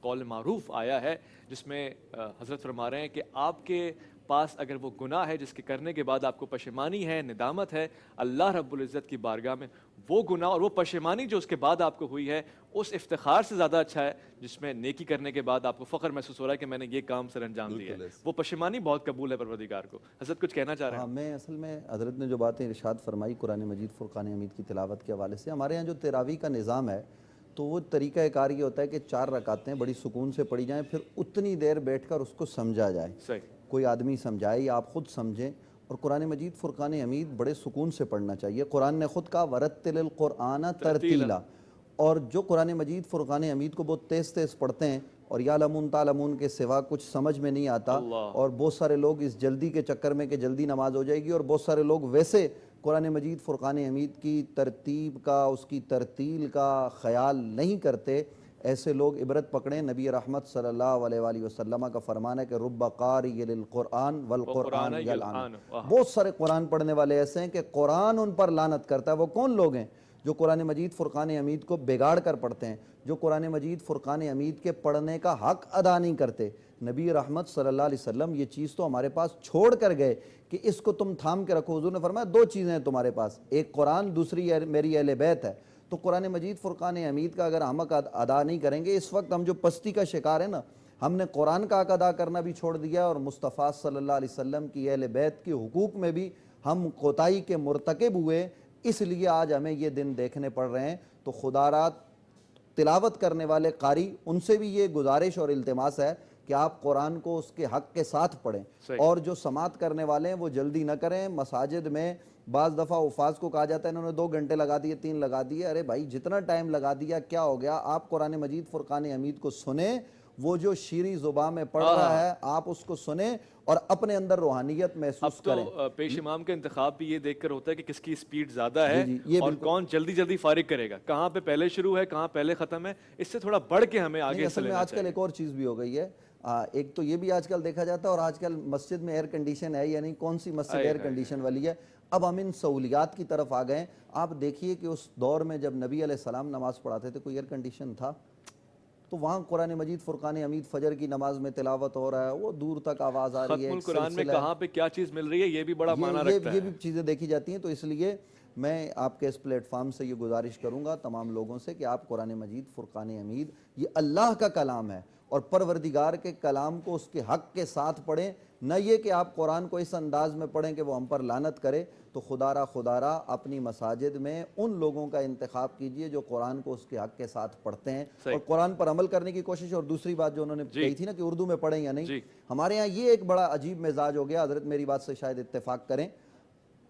قول معروف آیا ہے جس میں حضرت فرما رہے ہیں کہ آپ کے پاس اگر وہ گناہ ہے جس کے کرنے کے بعد آپ کو پشیمانی ہے, ندامت ہے, اللہ رب العزت کی بارگاہ میں وہ گناہ اور وہ پشیمانی جو اس کے بعد آپ کو ہوئی ہے اس افتخار سے زیادہ اچھا ہے جس میں نیکی کرنے کے بعد آپ کو فخر محسوس ہو رہا ہے کہ میں نے یہ کام سر انجام دیا ہے. وہ پشیمانی بہت قبول ہے پروردگار کو. حضرت کچھ کہنا چاہ رہے ہیں؟ میں اصل میں حضرت نے جو باتیں ارشاد فرمائی قرآن مجید فرقان حمید کی تلاوت کے حوالے سے, ہمارے یہاں جو تراویح کا نظام ہے تو وہ طریقہ کار یہ ہوتا ہے کہ 4 رکعتیں بڑی سکون سے پڑھی جائیں, پھر اتنی دیر بیٹھ کر اس کو سمجھا جائے. صحیح. کوئی آدمی سمجھائے یا آپ خود سمجھیں. اور قرآن مجید فرقان حمید بڑے سکون سے پڑھنا چاہیے. قرآن نے خود کہا ورتل القرآن ترتیلا, اور جو قرآن مجید فرقان حمید کو بہت تیز تیز پڑھتے ہیں اور یعلمون تعلمون کے سوا کچھ سمجھ میں نہیں آتا, اور بہت سارے لوگ اس جلدی کے چکر میں کہ جلدی نماز ہو جائے گی, اور بہت سارے لوگ ویسے قرآن مجید فرقان حمید کی ترتیب کا اس کی ترتیل کا خیال نہیں کرتے. ایسے لوگ عبرت پکڑیں. نبی رحمت صلی اللہ علیہ وآلہ وسلم کا فرمان ہے کہ رب قاری للقرآن والقرآن یلعن. بہت سارے قرآن پڑھنے والے ایسے ہیں کہ قرآن ان پر لعنت کرتا ہے. وہ کون لوگ ہیں؟ جو قرآن مجید فرقان حمید کو بگاڑ کر پڑھتے ہیں, جو قرآن مجید فرقان حمید کے پڑھنے کا حق ادا نہیں کرتے. نبی رحمت صلی اللہ علیہ وسلم یہ چیز تو ہمارے پاس چھوڑ کر گئے کہ اس کو تم تھام کے رکھو. حضور نے فرمایا 2 چیزیں ہیں تمہارے پاس, ایک قرآن, دوسری میری اہل بیت ہے. تو قرآن مجید فرقان حمید کا اگر ہم حق ادا نہیں کریں گے, اس وقت ہم جو پستی کا شکار ہیں نا, ہم نے قرآن کا حق ادا کرنا بھی چھوڑ دیا اور مصطفیٰ صلی اللہ علیہ وسلم کی اہل بیت کے حقوق میں بھی ہم کوتاہی کے مرتکب ہوئے. اس لیے آج ہمیں یہ دن دیکھنے پڑ رہے ہیں. تو خدا را تلاوت کرنے والے قاری, ان سے بھی یہ گزارش اور التماس ہے کہ آپ قرآن کو اس کے حق کے ساتھ پڑھیں. اور جو سماعت کرنے والے ہیں وہ جلدی نہ کریں. مساجد میں بعض دفعہ حفاظ کو کہا جاتا ہے انہوں نے 2 گھنٹے لگا دیے 3 لگا دیے. ارے بھائی جتنا ٹائم لگا دیا کیا ہو گیا؟ آپ قرآن مجید فرقان حمید کو سنیں, وہ جو شیریں زباں میں پڑھ رہا ہے آپ اس کو سنیں اور اپنے اندر روحانیت محسوس کریں. اب تو پیش امام کا انتخاب بھی یہ دیکھ کر ہوتا ہے کہ کس کی سپیڈ زیادہ ہے اور کون جلدی جلدی فارغ کرے گا, کہاں پہ پہلے شروع ہے کہاں پہلے ختم ہے. اس سے تھوڑا بڑھ کے ہمیں آگے اصل میں آج کل ایک اور چیز بھی ہو گئی ہے. ایک تو یہ بھی آج کل دیکھا جاتا ہے, اور آج کل مسجد میں ایئر کنڈیشن ہے یا نہیں, کون سی مسجد ایئر کنڈیشن والی ہے. اب ہم ان سہولیات کی طرف آ گئے. آپ دیکھیے کہ اس دور میں جب نبی علیہ السلام نماز پڑھاتے تھے کوئی ایئر کنڈیشن تھا؟ تو وہاں قرآن مجید فرقان حمید فجر کی نماز میں تلاوت ہو رہا ہے, وہ دور تک آواز آ رہی ہے. ختم القرآن میں کہاں پہ کیا چیز مل رہی ہے یہ بھی بڑا معنی رکھتا ہے. یہ بھی چیزیں دیکھی جاتی ہیں. تو اس لیے میں آپ کے اس پلیٹ فارم سے یہ گزارش کروں گا تمام لوگوں سے کہ آپ قرآن مجید فرقان حمید یہ اللہ کا کلام ہے اور پروردگار کے کلام کو اس کے حق کے ساتھ پڑھیں, نہ یہ کہ آپ قرآن کو اس انداز میں پڑھیں کہ وہ ہم پر لعنت کرے. تو خدا را اپنی مساجد میں ان لوگوں کا انتخاب کیجئے جو قرآن کو اس کے حق کے ساتھ پڑھتے ہیں اور قرآن پر عمل کرنے کی کوشش. اور دوسری بات جو انہوں نے کہی تھی نا کہ اردو میں پڑھیں یا نہیں, ہمارے ہاں یہ ایک بڑا عجیب مزاج ہو گیا. حضرت میری بات سے شاید اتفاق کریں,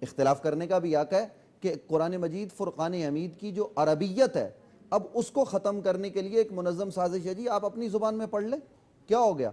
اختلاف کرنے کا بھی حق ہے, کہ قرآن مجید فرقان حمید کی جو عربیت ہے اب اس کو ختم کرنے کے لیے ایک منظم سازش ہے, جی آپ اپنی زبان میں پڑھ لیں, کیا ہو گیا؟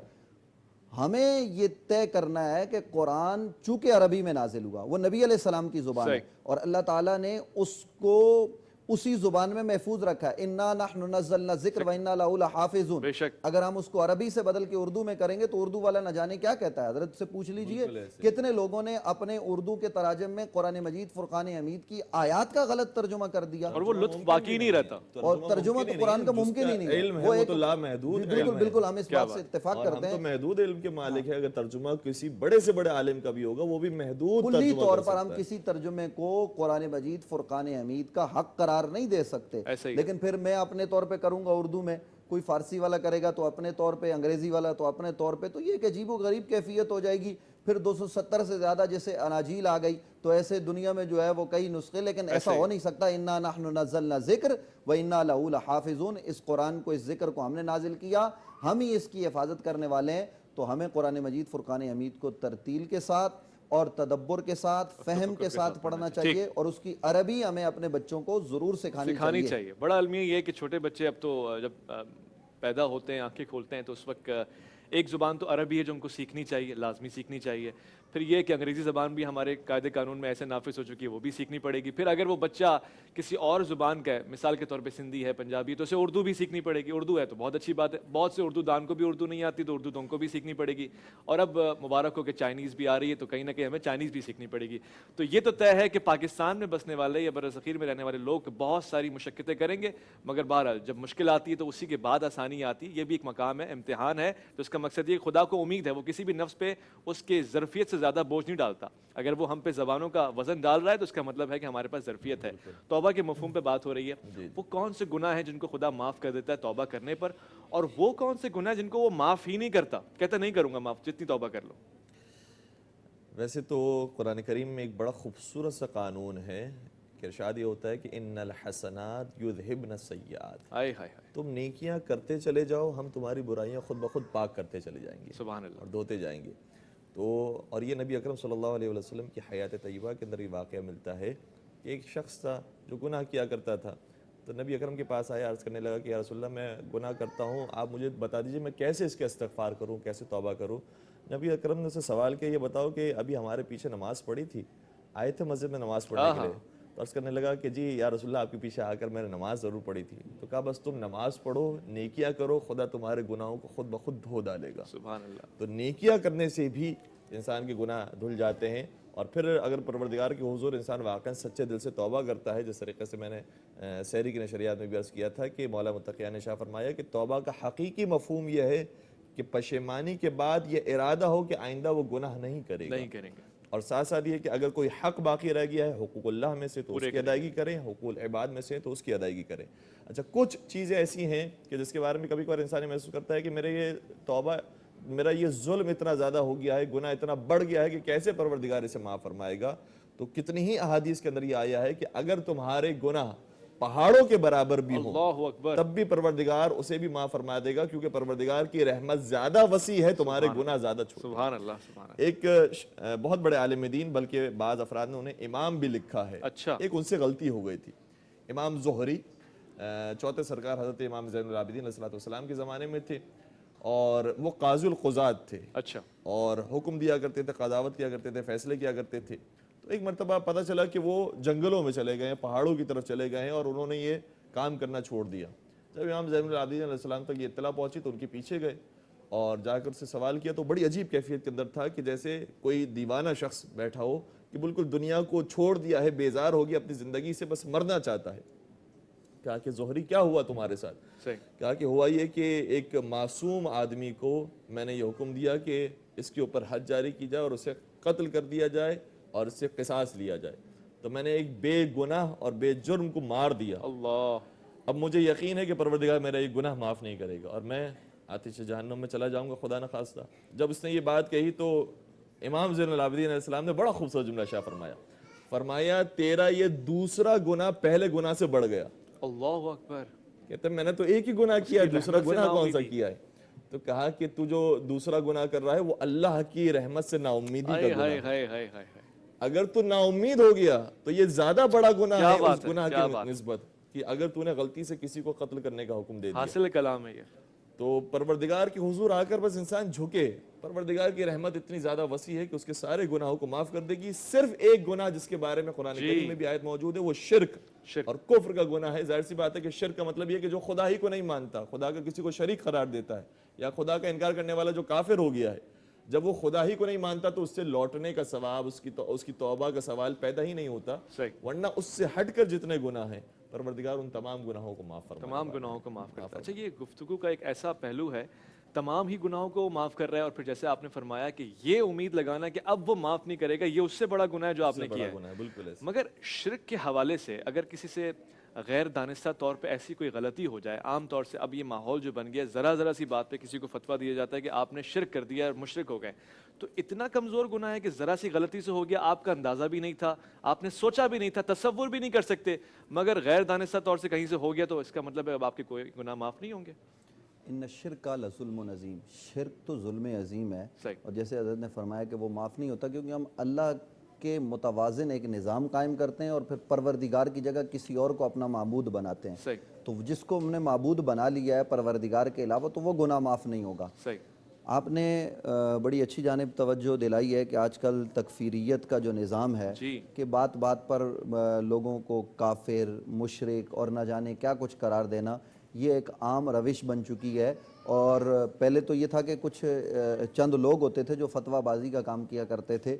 ہمیں یہ طے کرنا ہے کہ قرآن چونکہ عربی میں نازل ہوا، وہ نبی علیہ السلام کی زبان ہے اور اللہ تعالیٰ نے اس کو اسی زبان میں محفوظ رکھا ہے، اِنَّا نَحْنُ نَزَّلْنَا الذِّكْرَ وَإِنَّا لَهُ لَحَافِظُونَ۔ اگر ہم اس کو عربی سے بدل کے اردو میں کریں گے تو اردو والا نہ جانے کیا کہتا ہے، حضرت سے پوچھ لیجئے کتنے لوگوں نے اپنے اردو کے تراجم میں قرآن مجید فرقان حمید کی آیات کا غلط ترجمہ کر دیا، اور وہ لطف باقی نہیں رہتا، اور ترجمہ تو قرآن کا ممکن ہی نہیں ہے، علم ہے وہ تو لامحدود بالکل بالکل ہم اس بات سے اتفاق اور ہم کرتے تو ہیں۔ محدود علم کے مالک ہیں، اگر ترجمہ کسی بڑے سے بڑے عالم کا بھی ہوگا وہ بھی محدود کلی ترجمہ طور کر پر ہم سکتا ہے۔ کسی ترجمے کو قرآن مجید فرقان حمید کا حق قرار نہیں دے سکتے، لیکن پھر میں اپنے طور پہ کروں گا اردو میں، کوئی فارسی والا کرے گا تو اپنے طور پہ، انگریزی والا تو اپنے طور پہ، تو یہ ایک عجیب و غریب کیفیت ہو جائے گی۔ پھر 270 سے زیادہ جیسے اناجیل آ گئی تو ایسے دنیا میں جو ہے وہ کئی نسخے، لیکن ایسا ہو نہیں سکتا۔ اِنَّا نَحْنُ نَزَّلْنَا الذِّكْرَ وَإِنَّا لَهُ لَحَافِظُونَ، اس قرآن کو، اس ذکر کو ہم نے نازل کیا، ہم ہی اس کی حفاظت کرنے والے ہیں، تو ہمیں قرآن مجید فرقان حمید کو ترتیل کے ساتھ اور تدبر کے ساتھ، فہم کے ساتھ پڑھنا چاہیے، اور اس کی عربی ہمیں اپنے بچوں کو ضرور سکھانی چاہیے۔ بڑا المیہ یہ ہے کہ چھوٹے بچے اب تو جب پیدا ہوتے ہیں، آنکھیں کھولتے ہیں، تو اس وقت ایک زبان تو عربی ہے جو ان کو سیکھنی چاہیے، لازمی سیکھنی چاہیے۔ پھر یہ کہ انگریزی زبان بھی ہمارے قاعدے قانون میں ایسے نافذ ہو چکی ہے، وہ بھی سیکھنی پڑے گی۔ پھر اگر وہ بچہ کسی اور زبان کا ہے، مثال کے طور پہ سندھی ہے، پنجابی، تو اسے اردو بھی سیکھنی پڑے گی۔ اردو ہے تو بہت اچھی بات ہے، بہت سے اردو دان کو بھی اردو نہیں آتی تو اردو تو ان کو بھی سیکھنی پڑے گی، اور اب مبارک ہو کہ چائنیز بھی آ رہی ہے تو کہیں نہ کہیں ہمیں چائنیز بھی سیکھنی پڑے گی۔ تو یہ تو طے ہے کہ پاکستان میں بسنے والے یا برصغیر میں رہنے والے لوگ بہت ساری مشقتیں کریں گے، مگر بہرحال جب مشکل آتی ہے تو اسی کے بعد آسانی آتی ہے۔ یہ بھی ایک مقام ہے، امتحان ہے، تو اس کا مقصد یہ خدا کو امید ہے وہ کسی بھی نفس پہ اس کے ظرفیت سے زیادہ بوجھ نہیں ڈالتا۔ اگر وہ ہم پہ زبانوں کا وزن ڈال رہا ہے تو اس کا مطلب ہے کہ ہمارے پاس ظرفیت ہے۔ توبہ کے مفہوم پہ بات ہو رہی ہے، وہ کون سے گناہ ہیں جن کو خدا معاف کر دیتا ہے توبہ کرنے پر، اور وہ کون سے گناہ جن کو وہ معاف ہی نہیں کرتا، کہتا نہیں کروں گا معاف جتنی توبہ کر لو؟ ویسے تو قرآن کریم میں ایک بڑا خوبصورت سا قانون ہے کہ ارشاد یہ ہوتا ہے کہ ان الحسنات یذہبن السیئات، آئے ہائے ہائے، تم نیکیاں کرتے چلے جاؤ، ہم تمہاری برائیاں خود بخود پاک کرتے چلے جائیں گے، سبحان اللہ۔ اور دھوتے جائیں گے۔ تو اور یہ نبی اکرم صلی اللہ علیہ وسلم کی حیات طیبہ کے اندر یہ واقعہ ملتا ہے کہ ایک شخص تھا جو گناہ کیا کرتا تھا، تو نبی اکرم کے پاس آیا، عرض کرنے لگا کہ یا رسول اللہ میں گناہ کرتا ہوں، آپ مجھے بتا دیجئے میں کیسے اس کے استغفار کروں، کیسے توبہ کروں۔ نبی اکرم نے اسے سوال کیا، یہ بتاؤ کہ ابھی ہمارے پیچھے نماز پڑھی تھی، آئے تھے مسجد میں نماز پڑھنے کے لیے؟ تو عرض کرنے لگا کہ جی یا رسول اللہ آپ کے پیچھے آ کر میں نے نماز ضرور پڑھی تھی۔ تو کہا بس تم نماز پڑھو، نیکیاں کرو، خدا تمہارے گناہوں کو خود بخود دھو ڈالے گا۔ سبحان اللہ۔ تو نیکیاں کرنے سے بھی انسان کے گناہ دھل جاتے ہیں، اور پھر اگر پروردگار کے حضور انسان واقعا سچے دل سے توبہ کرتا ہے، جس طریقے سے میں نے سحری کی نشریات میں بھی عرض کیا تھا کہ مولا متقیان نے شاہ فرمایا کہ توبہ کا حقیقی مفہوم یہ ہے کہ پشیمانی کے بعد یہ ارادہ ہو کہ آئندہ وہ گناہ نہیں کرے گا، نہیں کریں گے، اور ساتھ ساتھ یہ کہ اگر کوئی حق باقی رہ گیا ہے حقوق اللہ میں سے تو اس کی ادائیگی کریں، حقوق العباد میں سے تو اس کی ادائیگی کریں۔ اچھا، کچھ چیزیں ایسی ہیں کہ جس کے بارے میں کبھی کبھار انسان محسوس کرتا ہے کہ میرے یہ توبہ، میرا یہ ظلم اتنا زیادہ ہو گیا ہے، گناہ اتنا بڑھ گیا ہے کہ کیسے پروردگار اسے معاف فرمائے گا۔ تو کتنی ہی احادیث کے اندر یہ آیا ہے کہ اگر تمہارے گناہ پہاڑوں کے برابر بھی ہوں اللہ اکبر، تب بھی پروردگار اسے بھی معاف فرما دے گا، کیونکہ پروردگار کی رحمت زیادہ وسیع ہے، تمہارے گناہ زیادہ چھوٹے۔ سبحان اللہ، سبحان اللہ۔ ایک بہت بڑے عالم دین، بلکہ بعض افراد نے انہیں امام بھی لکھا ہے، اچھا، ایک ان سے غلطی ہو گئی تھی۔ امام زہری چوتھے سرکار حضرت امام زین العابدین علیہ السلام کے زمانے میں تھے، اور وہ قاضی القضات تھے، اچھا، اور حکم دیا کرتے تھے، قضاوت کیا کرتے تھے، فیصلے کیا کرتے تھے۔ تو ایک مرتبہ پتہ چلا کہ وہ جنگلوں میں چلے گئے ہیں، پہاڑوں کی طرف چلے گئے ہیں، اور انہوں نے یہ کام کرنا چھوڑ دیا۔ جب امام زین العابدین علیہ السلام تک یہ اطلاع پہنچی تو ان کے پیچھے گئے اور جا کر سے سوال کیا، تو بڑی عجیب کیفیت کے اندر تھا کہ جیسے کوئی دیوانہ شخص بیٹھا ہو کہ بالکل دنیا کو چھوڑ دیا ہے، بیزار ہو گیا اپنی زندگی سے، بس مرنا چاہتا ہے۔ کہا کہ زہری کیا ہوا تمہارے ساتھ؟ صحیح، کہا کہ ہوا یہ کہ ایک معصوم آدمی کو میں نے یہ حکم دیا کہ اس کے اوپر حد جاری کی جائے اور اسے قتل کر دیا جائے اور اس سے قصاص لیا جائے، تو میں نے ایک بے گناہ اور بے جرم کو مار دیا۔ اللہ، اب مجھے یقین ہے کہ پروردگار میرا یہ گناہ معاف نہیں کرے گا اور میں آتش جہنم میں چلا جاؤں گا خدا نہ خواستہ۔ جب اس نے یہ بات کہی تو امام زین العابدین علیہ السلام نے بڑا خوبصورت جملہ شاہ فرمایا تیرا یہ دوسرا گناہ پہلے گناہ سے بڑھ گیا۔ اللہ اکبر، کہتے ہیں میں نے تو ایک ہی گناہ کیا ہے، دوسرا گناہ کون سا کیا ہے؟ تو کہا کہ تو جو دوسرا گناہ کر رہا ہے وہ اللہ کی رحمت سے نا امیدی کا گناہ ہے۔ اگر تو نا امید ہو گیا تو یہ زیادہ بڑا گناہ ہے اس گناہ کی نسبت، کہ اگر تو نے غلطی سے کسی کو قتل کرنے کا حکم دے دیا۔ حاصل کلام ہے یہ۔ تو پروردگار کے حضور آ کر بس انسان جھکے، پروردگار کی رحمت اتنی زیادہ وسیع ہے کہ اس کے سارے گناہوں کو معاف کر دے گی. صرف ایک گناہ جس کے بارے میں قرآن کریم میں بھی آیت موجود ہے، وہ شرک اور کفر کا گناہ ہے. ظاہر سی بات ہے کہ شرک کا مطلب یہ کہ جو خدا ہی کو نہیں مانتا، خدا کا کسی کو شریک قرار دیتا ہے، یا خدا کا انکار کرنے والا جو کافر ہو گیا ہے، جب وہ خدا ہی کو نہیں مانتا تو اس سے لوٹنے کا ثواب، اس کی توبہ کا سوال پیدا ہی نہیں ہوتا. ورنہ اس سے ہٹ کر جتنے گناہ ہیں پروردگار ان تمام گناہوں کو معاف فرمائے. تمام گناہوں کو معاف کرتا ہے. اچھا، یہ گفتگو کا ایک ایسا پہلو ہے، تمام ہی گناہوں کو معاف کر رہا ہے، اور پھر جیسے آپ نے فرمایا کہ یہ امید لگانا کہ اب وہ معاف نہیں کرے گا، یہ اس سے بڑا گناہ ہے جو آپ نے کیا ہے. بالکل ایسا. مگر شرک کے حوالے سے اگر کسی سے غیر دانستہ طور پہ ایسی کوئی غلطی ہو جائے، عام طور سے اب یہ ماحول جو بن گیا ہے، ذرا سی بات پہ کسی کو فتویٰ دیا جاتا ہے کہ آپ نے شرک کر دیا اور مشرک ہو گئے، تو اتنا کمزور گناہ ہے کہ ذرا سی غلطی سے ہو گیا، آپ کا اندازہ بھی نہیں تھا، آپ نے سوچا بھی نہیں تھا، تصور بھی نہیں کر سکتے، مگر غیر دانستہ طور سے کہیں سے ہو گیا، تو اس کا مطلب ہے اب آپ کے کوئی گناہ معاف نہیں ہوں گے. ان الشرک لظلم عظیم، شرک تو ظلم عظیم ہے. صحیح. اور جیسے حضرت نے فرمایا کہ وہ معاف نہیں ہوتا کیونکہ ہم اللہ کے متوازن ایک نظام قائم کرتے ہیں اور پھر پروردگار کی جگہ کسی اور کو اپنا معبود بناتے ہیں. صحیح. تو جس کو ہم نے معبود بنا لیا ہے پروردگار کے علاوہ، تو وہ گناہ معاف نہیں ہوگا. صحیح. آپ نے بڑی اچھی جانب توجہ دلائی ہے کہ آج کل تکفیریت کا جو نظام ہے کہ بات بات پر لوگوں کو کافر، مشرک اور نہ جانے کیا کچھ قرار دینا، یہ ایک عام روش بن چکی ہے. اور پہلے تو یہ تھا کہ کچھ چند لوگ ہوتے تھے جو فتویٰ بازی کا کام کیا کرتے تھے،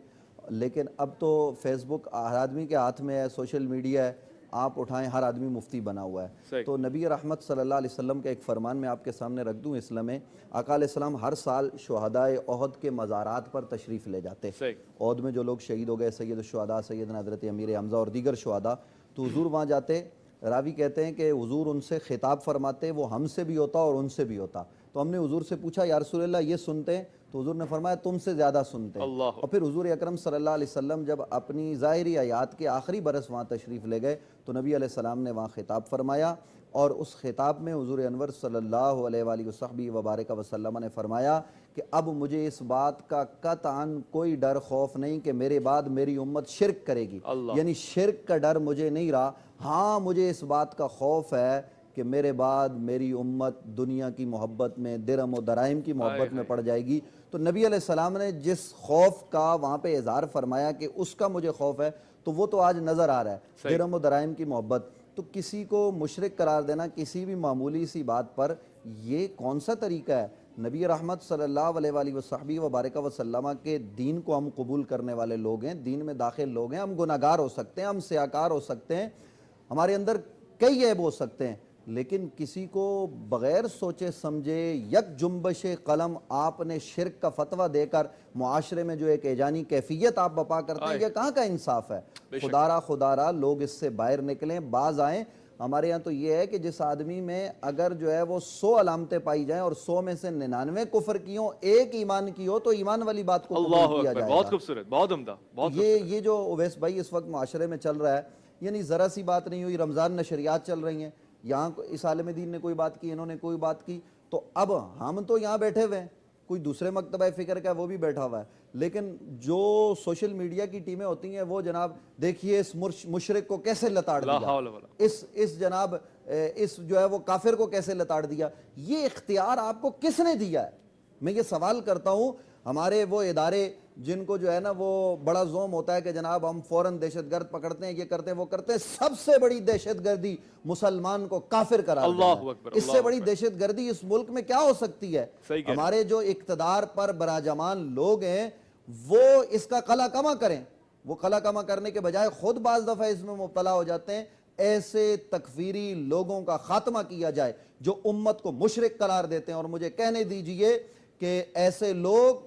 لیکن اب تو فیس بک ہر آدمی کے ہاتھ میں ہے، سوشل میڈیا ہے، آپ اٹھائیں ہر آدمی مفتی بنا ہوا ہے. تو نبی رحمت صلی اللہ علیہ وسلم کا ایک فرمان میں آپ کے سامنے رکھ دوں اس لمحے. آقا علیہ السلام ہر سال شہدائے احد کے مزارات پر تشریف لے جاتے. احد میں جو لوگ شہید ہو گئے، سید الشہداء سیدنا حضرت امیر حمزہ اور دیگر شہداء، تو حضور وہاں جاتے. راوی کہتے ہیں کہ حضور ان سے خطاب فرماتے، وہ ہم سے بھی ہوتا اور ان سے بھی ہوتا. تو ہم نے حضور سے پوچھا یا رسول اللہ یہ سنتے ہیں؟ تو حضور نے فرمایا تم سے زیادہ سنتے ہیں. اور پھر حضور اکرم صلی اللہ علیہ وسلم جب اپنی ظاہری حیات کے آخری برس وہاں تشریف لے گئے تو نبی علیہ السلام نے وہاں خطاب فرمایا، اور اس خطاب میں حضور انور صلی اللہ علیہ وآلہ وصحبہ وبارک وسلم نے فرمایا کہ اب مجھے اس بات کا قطعاً کوئی ڈر خوف نہیں کہ میرے بعد میری امت شرک کرے گی. یعنی شرک کا ڈر مجھے نہیں رہا، ہاں مجھے اس بات کا خوف ہے کہ میرے بعد میری امت دنیا کی محبت میں، درہم و درائم کی محبت میں پڑ جائے گی. تو نبی علیہ السلام نے جس خوف کا وہاں پہ اظہار فرمایا کہ اس کا مجھے خوف ہے، تو وہ تو آج نظر آ رہا ہے، درہم و درائم کی محبت. تو کسی کو مشرک قرار دینا کسی بھی معمولی سی بات پر، یہ کون سا طریقہ ہے؟ نبی رحمت صلی اللہ علیہ وآلہ وصحبہ وبارک وسلم کے دین کو ہم قبول کرنے والے لوگ ہیں، دین میں داخل لوگ ہیں. ہم گناہگار ہو سکتے ہیں، ہم سیاکار ہو سکتے ہیں، ہمارے اندر کئی عیب ہو سکتے ہیں، لیکن کسی کو بغیر سوچے سمجھے یک جنبش قلم آپ نے شرک کا فتویٰ دے کر معاشرے میں جو ایک ایجانی کیفیت آپ بپا کرتے ہیں، یہ کہاں کا انصاف ہے؟ خدارہ لوگ اس سے باہر نکلیں، باز آئیں. ہمارے ہاں تو یہ ہے کہ جس آدمی میں اگر جو ہے وہ 100 علامتیں پائی جائیں اور 100 میں سے 99 کفر کی ہوں، ایک ایمان کی ہو، تو ایمان والی بات کو قبول کیا جائے گا. بہت خوبصورت، بہت عمدہ. یہ جو اویس بھائی اس وقت معاشرے میں چل رہا ہے، یعنی ذرا سی بات نہیں ہوئی، رمضان نشریات چل رہی ہیں، یہاں اس عالم دین نے کوئی بات کی، انہوں نے کوئی بات کی، تو اب ہم تو یہاں بیٹھے ہوئے ہیں، کوئی دوسرے مکتبہ فکر کا وہ بھی بیٹھا ہوا ہے، لیکن جو سوشل میڈیا کی ٹیمیں ہوتی ہیں وہ جناب دیکھیے اس مشرک کو کیسے لتاڑ دیا، اس جناب اس جو ہے وہ کافر کو کیسے لتاڑ دیا. یہ اختیار آپ کو کس نے دیا ہے؟ میں یہ سوال کرتا ہوں. ہمارے وہ ادارے جن کو جو ہے نا وہ بڑا زوم ہوتا ہے کہ جناب ہم فوراً دہشت گرد پکڑتے ہیں، یہ کرتے ہیں وہ کرتے ہیں، سب سے بڑی دہشت گردی مسلمان کو کافر قرار دینا. اس سے بڑی دہشت گردی اس ملک میں کیا ہو سکتی ہے؟ ہمارے جو اقتدار پر براجمان لوگ ہیں وہ اس کا قلع کما کریں. وہ قلع کما کرنے کے بجائے خود بعض دفعہ اس میں مبتلا ہو جاتے ہیں. ایسے تکفیری لوگوں کا خاتمہ کیا جائے جو امت کو مشرک قرار دیتے ہیں. اور مجھے کہنے دیجئے کہ ایسے لوگ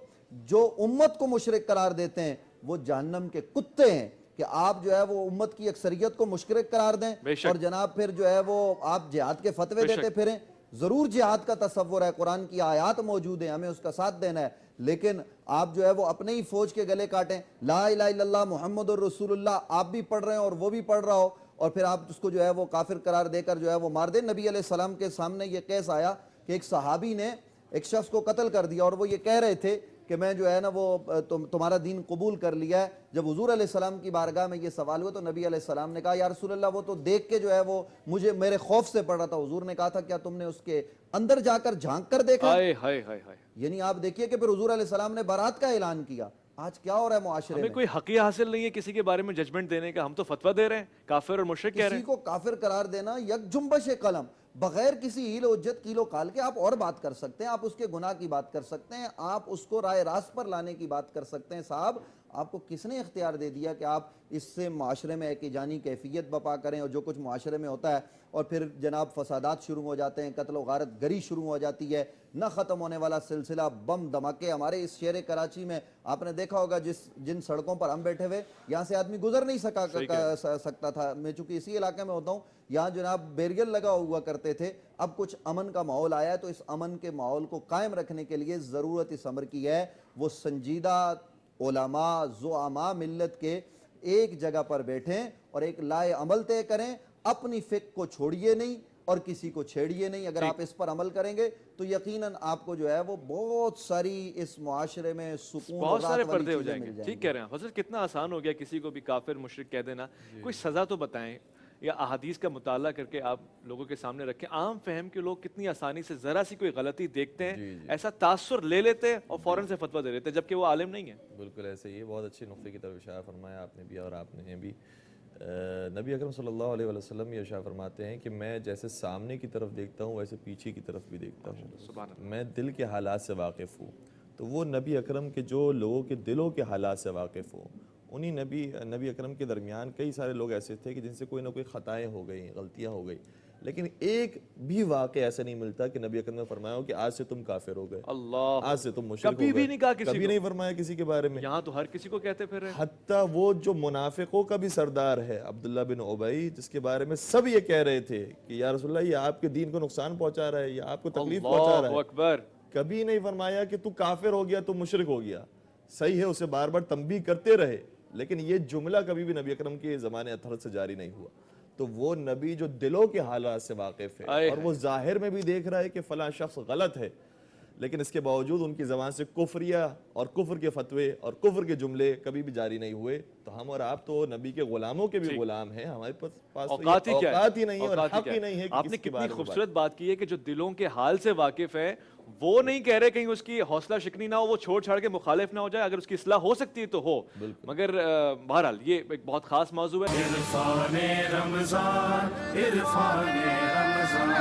جو امت کو مشرک قرار دیتے ہیں وہ جہنم کے کتے ہیں. کہ آپ جو ہے وہ امت کی اکثریت کو مشرک قرار دیں اور جناب پھر جو ہے وہ آپ جہاد کے فتوے دیتے پھریں. ضرور جہاد کا تصور ہے، قرآن کی آیات موجود ہیں، ہمیں اس کا ساتھ دینا ہے، لیکن آپ جو ہے وہ اپنے ہی فوج کے گلے کاٹیں. لا الہ الا اللہ محمد الرسول اللہ آپ بھی پڑھ رہے ہیں اور وہ بھی پڑھ رہا ہو، اور پھر آپ اس کو جو ہے وہ کافر قرار دے کر جو ہے وہ مار دیں. نبی علیہ السلام کے سامنے یہ کیس آیا کہ ایک صحابی نے ایک شخص کو قتل کر دیا اور وہ یہ کہہ رہے تھے کہ میں جو ہے نا وہ تمہارا دین قبول کر لیا ہے. جب حضور علیہ السلام کی بارگاہ میں یہ سوال ہوا تو نبی علیہ السلام نے کہا یا رسول اللہ وہ تو دیکھ کے جو ہے وہ مجھے میرے خوف سے پڑ رہا تھا. حضور نے کہا تھا کیا تم نے اس کے اندر جا کر جھانک کر دیکھا؟ ہائے ہائے ہائے ہائے. یعنی آپ دیکھیے کہ پھر حضور علیہ السلام نے برات کا اعلان کیا. آج کیا ہو رہا ہے معاشرے ہمیں میں؟ کوئی حقیہ حاصل نہیں ہے کسی کے بارے میں ججمنٹ دینے کا. ہم تو فتویٰ دے رہے ہیں، کافر اور مشرک کہہ رہے کسی ہیں. کو کافر قرار دینا یک جنبش قلم، بغیر کسی ہیل و حجت کیل و کال کے آپ اور بات کر سکتے ہیں، آپ اس کے گناہ کی بات کر سکتے ہیں، آپ اس کو رائے راست پر لانے کی بات کر سکتے ہیں. صاحب آپ کو کس نے اختیار دے دیا کہ آپ اس سے معاشرے میں ایک جانی کیفیت بپا کریں؟ اور جو کچھ معاشرے میں ہوتا ہے اور پھر جناب فسادات شروع ہو جاتے ہیں، قتل و غارت گری شروع ہو جاتی ہے، نہ ختم ہونے والا سلسلہ بم دھماکے. ہمارے اس شہر کراچی میں آپ نے دیکھا ہوگا جن سڑکوں پر ہم بیٹھے ہوئے یہاں سے آدمی گزر نہیں سکتا تھا. میں چونکہ اسی علاقے میں ہوتا ہوں، یہاں جناب بیریل لگا ہوا کرتے تھے. اب کچھ امن کا ماحول آیا ہے تو اس امن کے ماحول کو قائم رکھنے کے لیے ضرورت اس امر کی ہے وہ سنجیدہ علماء زعماء ملت کے ایک جگہ پر بیٹھیں اور ایک لائے عمل طے کریں. اپنی فکر کو چھوڑیے نہیں اور کسی کو چھیڑیے نہیں. اگر آپ اس پر عمل کریں گے تو یقیناً آپ کو جو ہے وہ بہت ساری اس معاشرے میں سکون بہت سارے والی پردے ہو چیزیں جائیں مل گے. ٹھیک کہہ رہے ہیں حضرت، کتنا آسان ہو گیا کسی کو بھی کافر مشرک کہہ دینا. کوئی سزا تو بتائیں یا احادیث کا مطالعہ کر کے آپ لوگوں کے سامنے رکھیں. عام فہم کے لوگ کتنی آسانی سے ذرا سی کوئی غلطی دیکھتے ہیں ایسا تاثر لے لیتے ہیں اور فوراً سے فتویٰ دے لیتے ہیں جبکہ وہ عالم نہیں ہے. بالکل ایسے ہی. بہت اچھے نقطے کی طرف اشارہ فرمایا آپ نے بھی اور آپ نے بھی. نبی اکرم صلی اللہ علیہ وسلم یہ اشارہ فرماتے ہیں کہ میں جیسے سامنے کی طرف دیکھتا ہوں ویسے پیچھے کی طرف بھی دیکھتا ہوں. میں دل کے حالات سے واقف ہوں. تو وہ نبی اکرم کے جو لوگوں کے دلوں کے حالات سے واقف ہوں، انہی نبی اکرم کے درمیان کئی سارے لوگ ایسے تھے کہ جن سے کوئی نہ کوئی خطائیں ہو گئیں، غلطیاں ہو گئی، لیکن ایک بھی واقعہ ایسا نہیں ملتا کہ نبی اکرم نے فرمایا ہو کہ آج سے تم کافر ہو گئے، اللہ، آج سے تم مشرک ہو گئے. کبھی بھی نہیں کہا کسی کو. کبھی نہیں فرمایا کسی کے بارے میں. یہاں تو ہر کسی کو کہتے پھر رہے ہیں. حتیٰ وہ جو منافقوں کا بھی سردار ہے عبداللہ بن ابی، جس کے بارے میں سب یہ کہہ رہے تھے کہ یا رسول اللہ یہ آپ کے دین کو نقصان پہنچا رہا ہے، یہ آپ کو تکلیف پہنچا رہا اللہ ہے، اکبر. کبھی نہیں فرمایا کہ تو کافر ہو گیا، تو مشرک ہو گیا. صحیح ہے اسے بار بار تنبیہ کرتے رہے، لیکن یہ جملہ کبھی بھی نبی اکرم کے زمانے اطہر سے جاری نہیں ہوا. تو وہ نبی جو دلوں کے حالات سے واقف ہے اور وہ ظاہر میں بھی دیکھ رہا ہے کہ فلاں شخص غلط ہے، لیکن اس کے باوجود ان کی زبان سے کفریہ اور کفر کے فتوے اور کفر کے جملے کبھی بھی جاری نہیں ہوئے. تو ہم اور آپ تو نبی کے غلاموں کے بھی غلام ہیں. ہمارے پاس اوقات ہی نہیں ہے اور حق ہی نہیں ہے. آپ نے کتنی خوبصورت بات کی ہے کہ جو دلوں کے حال سے واقف ہے وہ نہیں کہہ رہے کہیں اس کی حوصلہ شکنی نہ ہو، وہ چھوڑ چھاڑ کے مخالف نہ ہو جائے. اگر اس کی اصلاح ہو سکتی ہے تو ہو، مگر بہرحال یہ ایک بہت خاص موضوع ہے. عرفان رمضان عرفان رمضان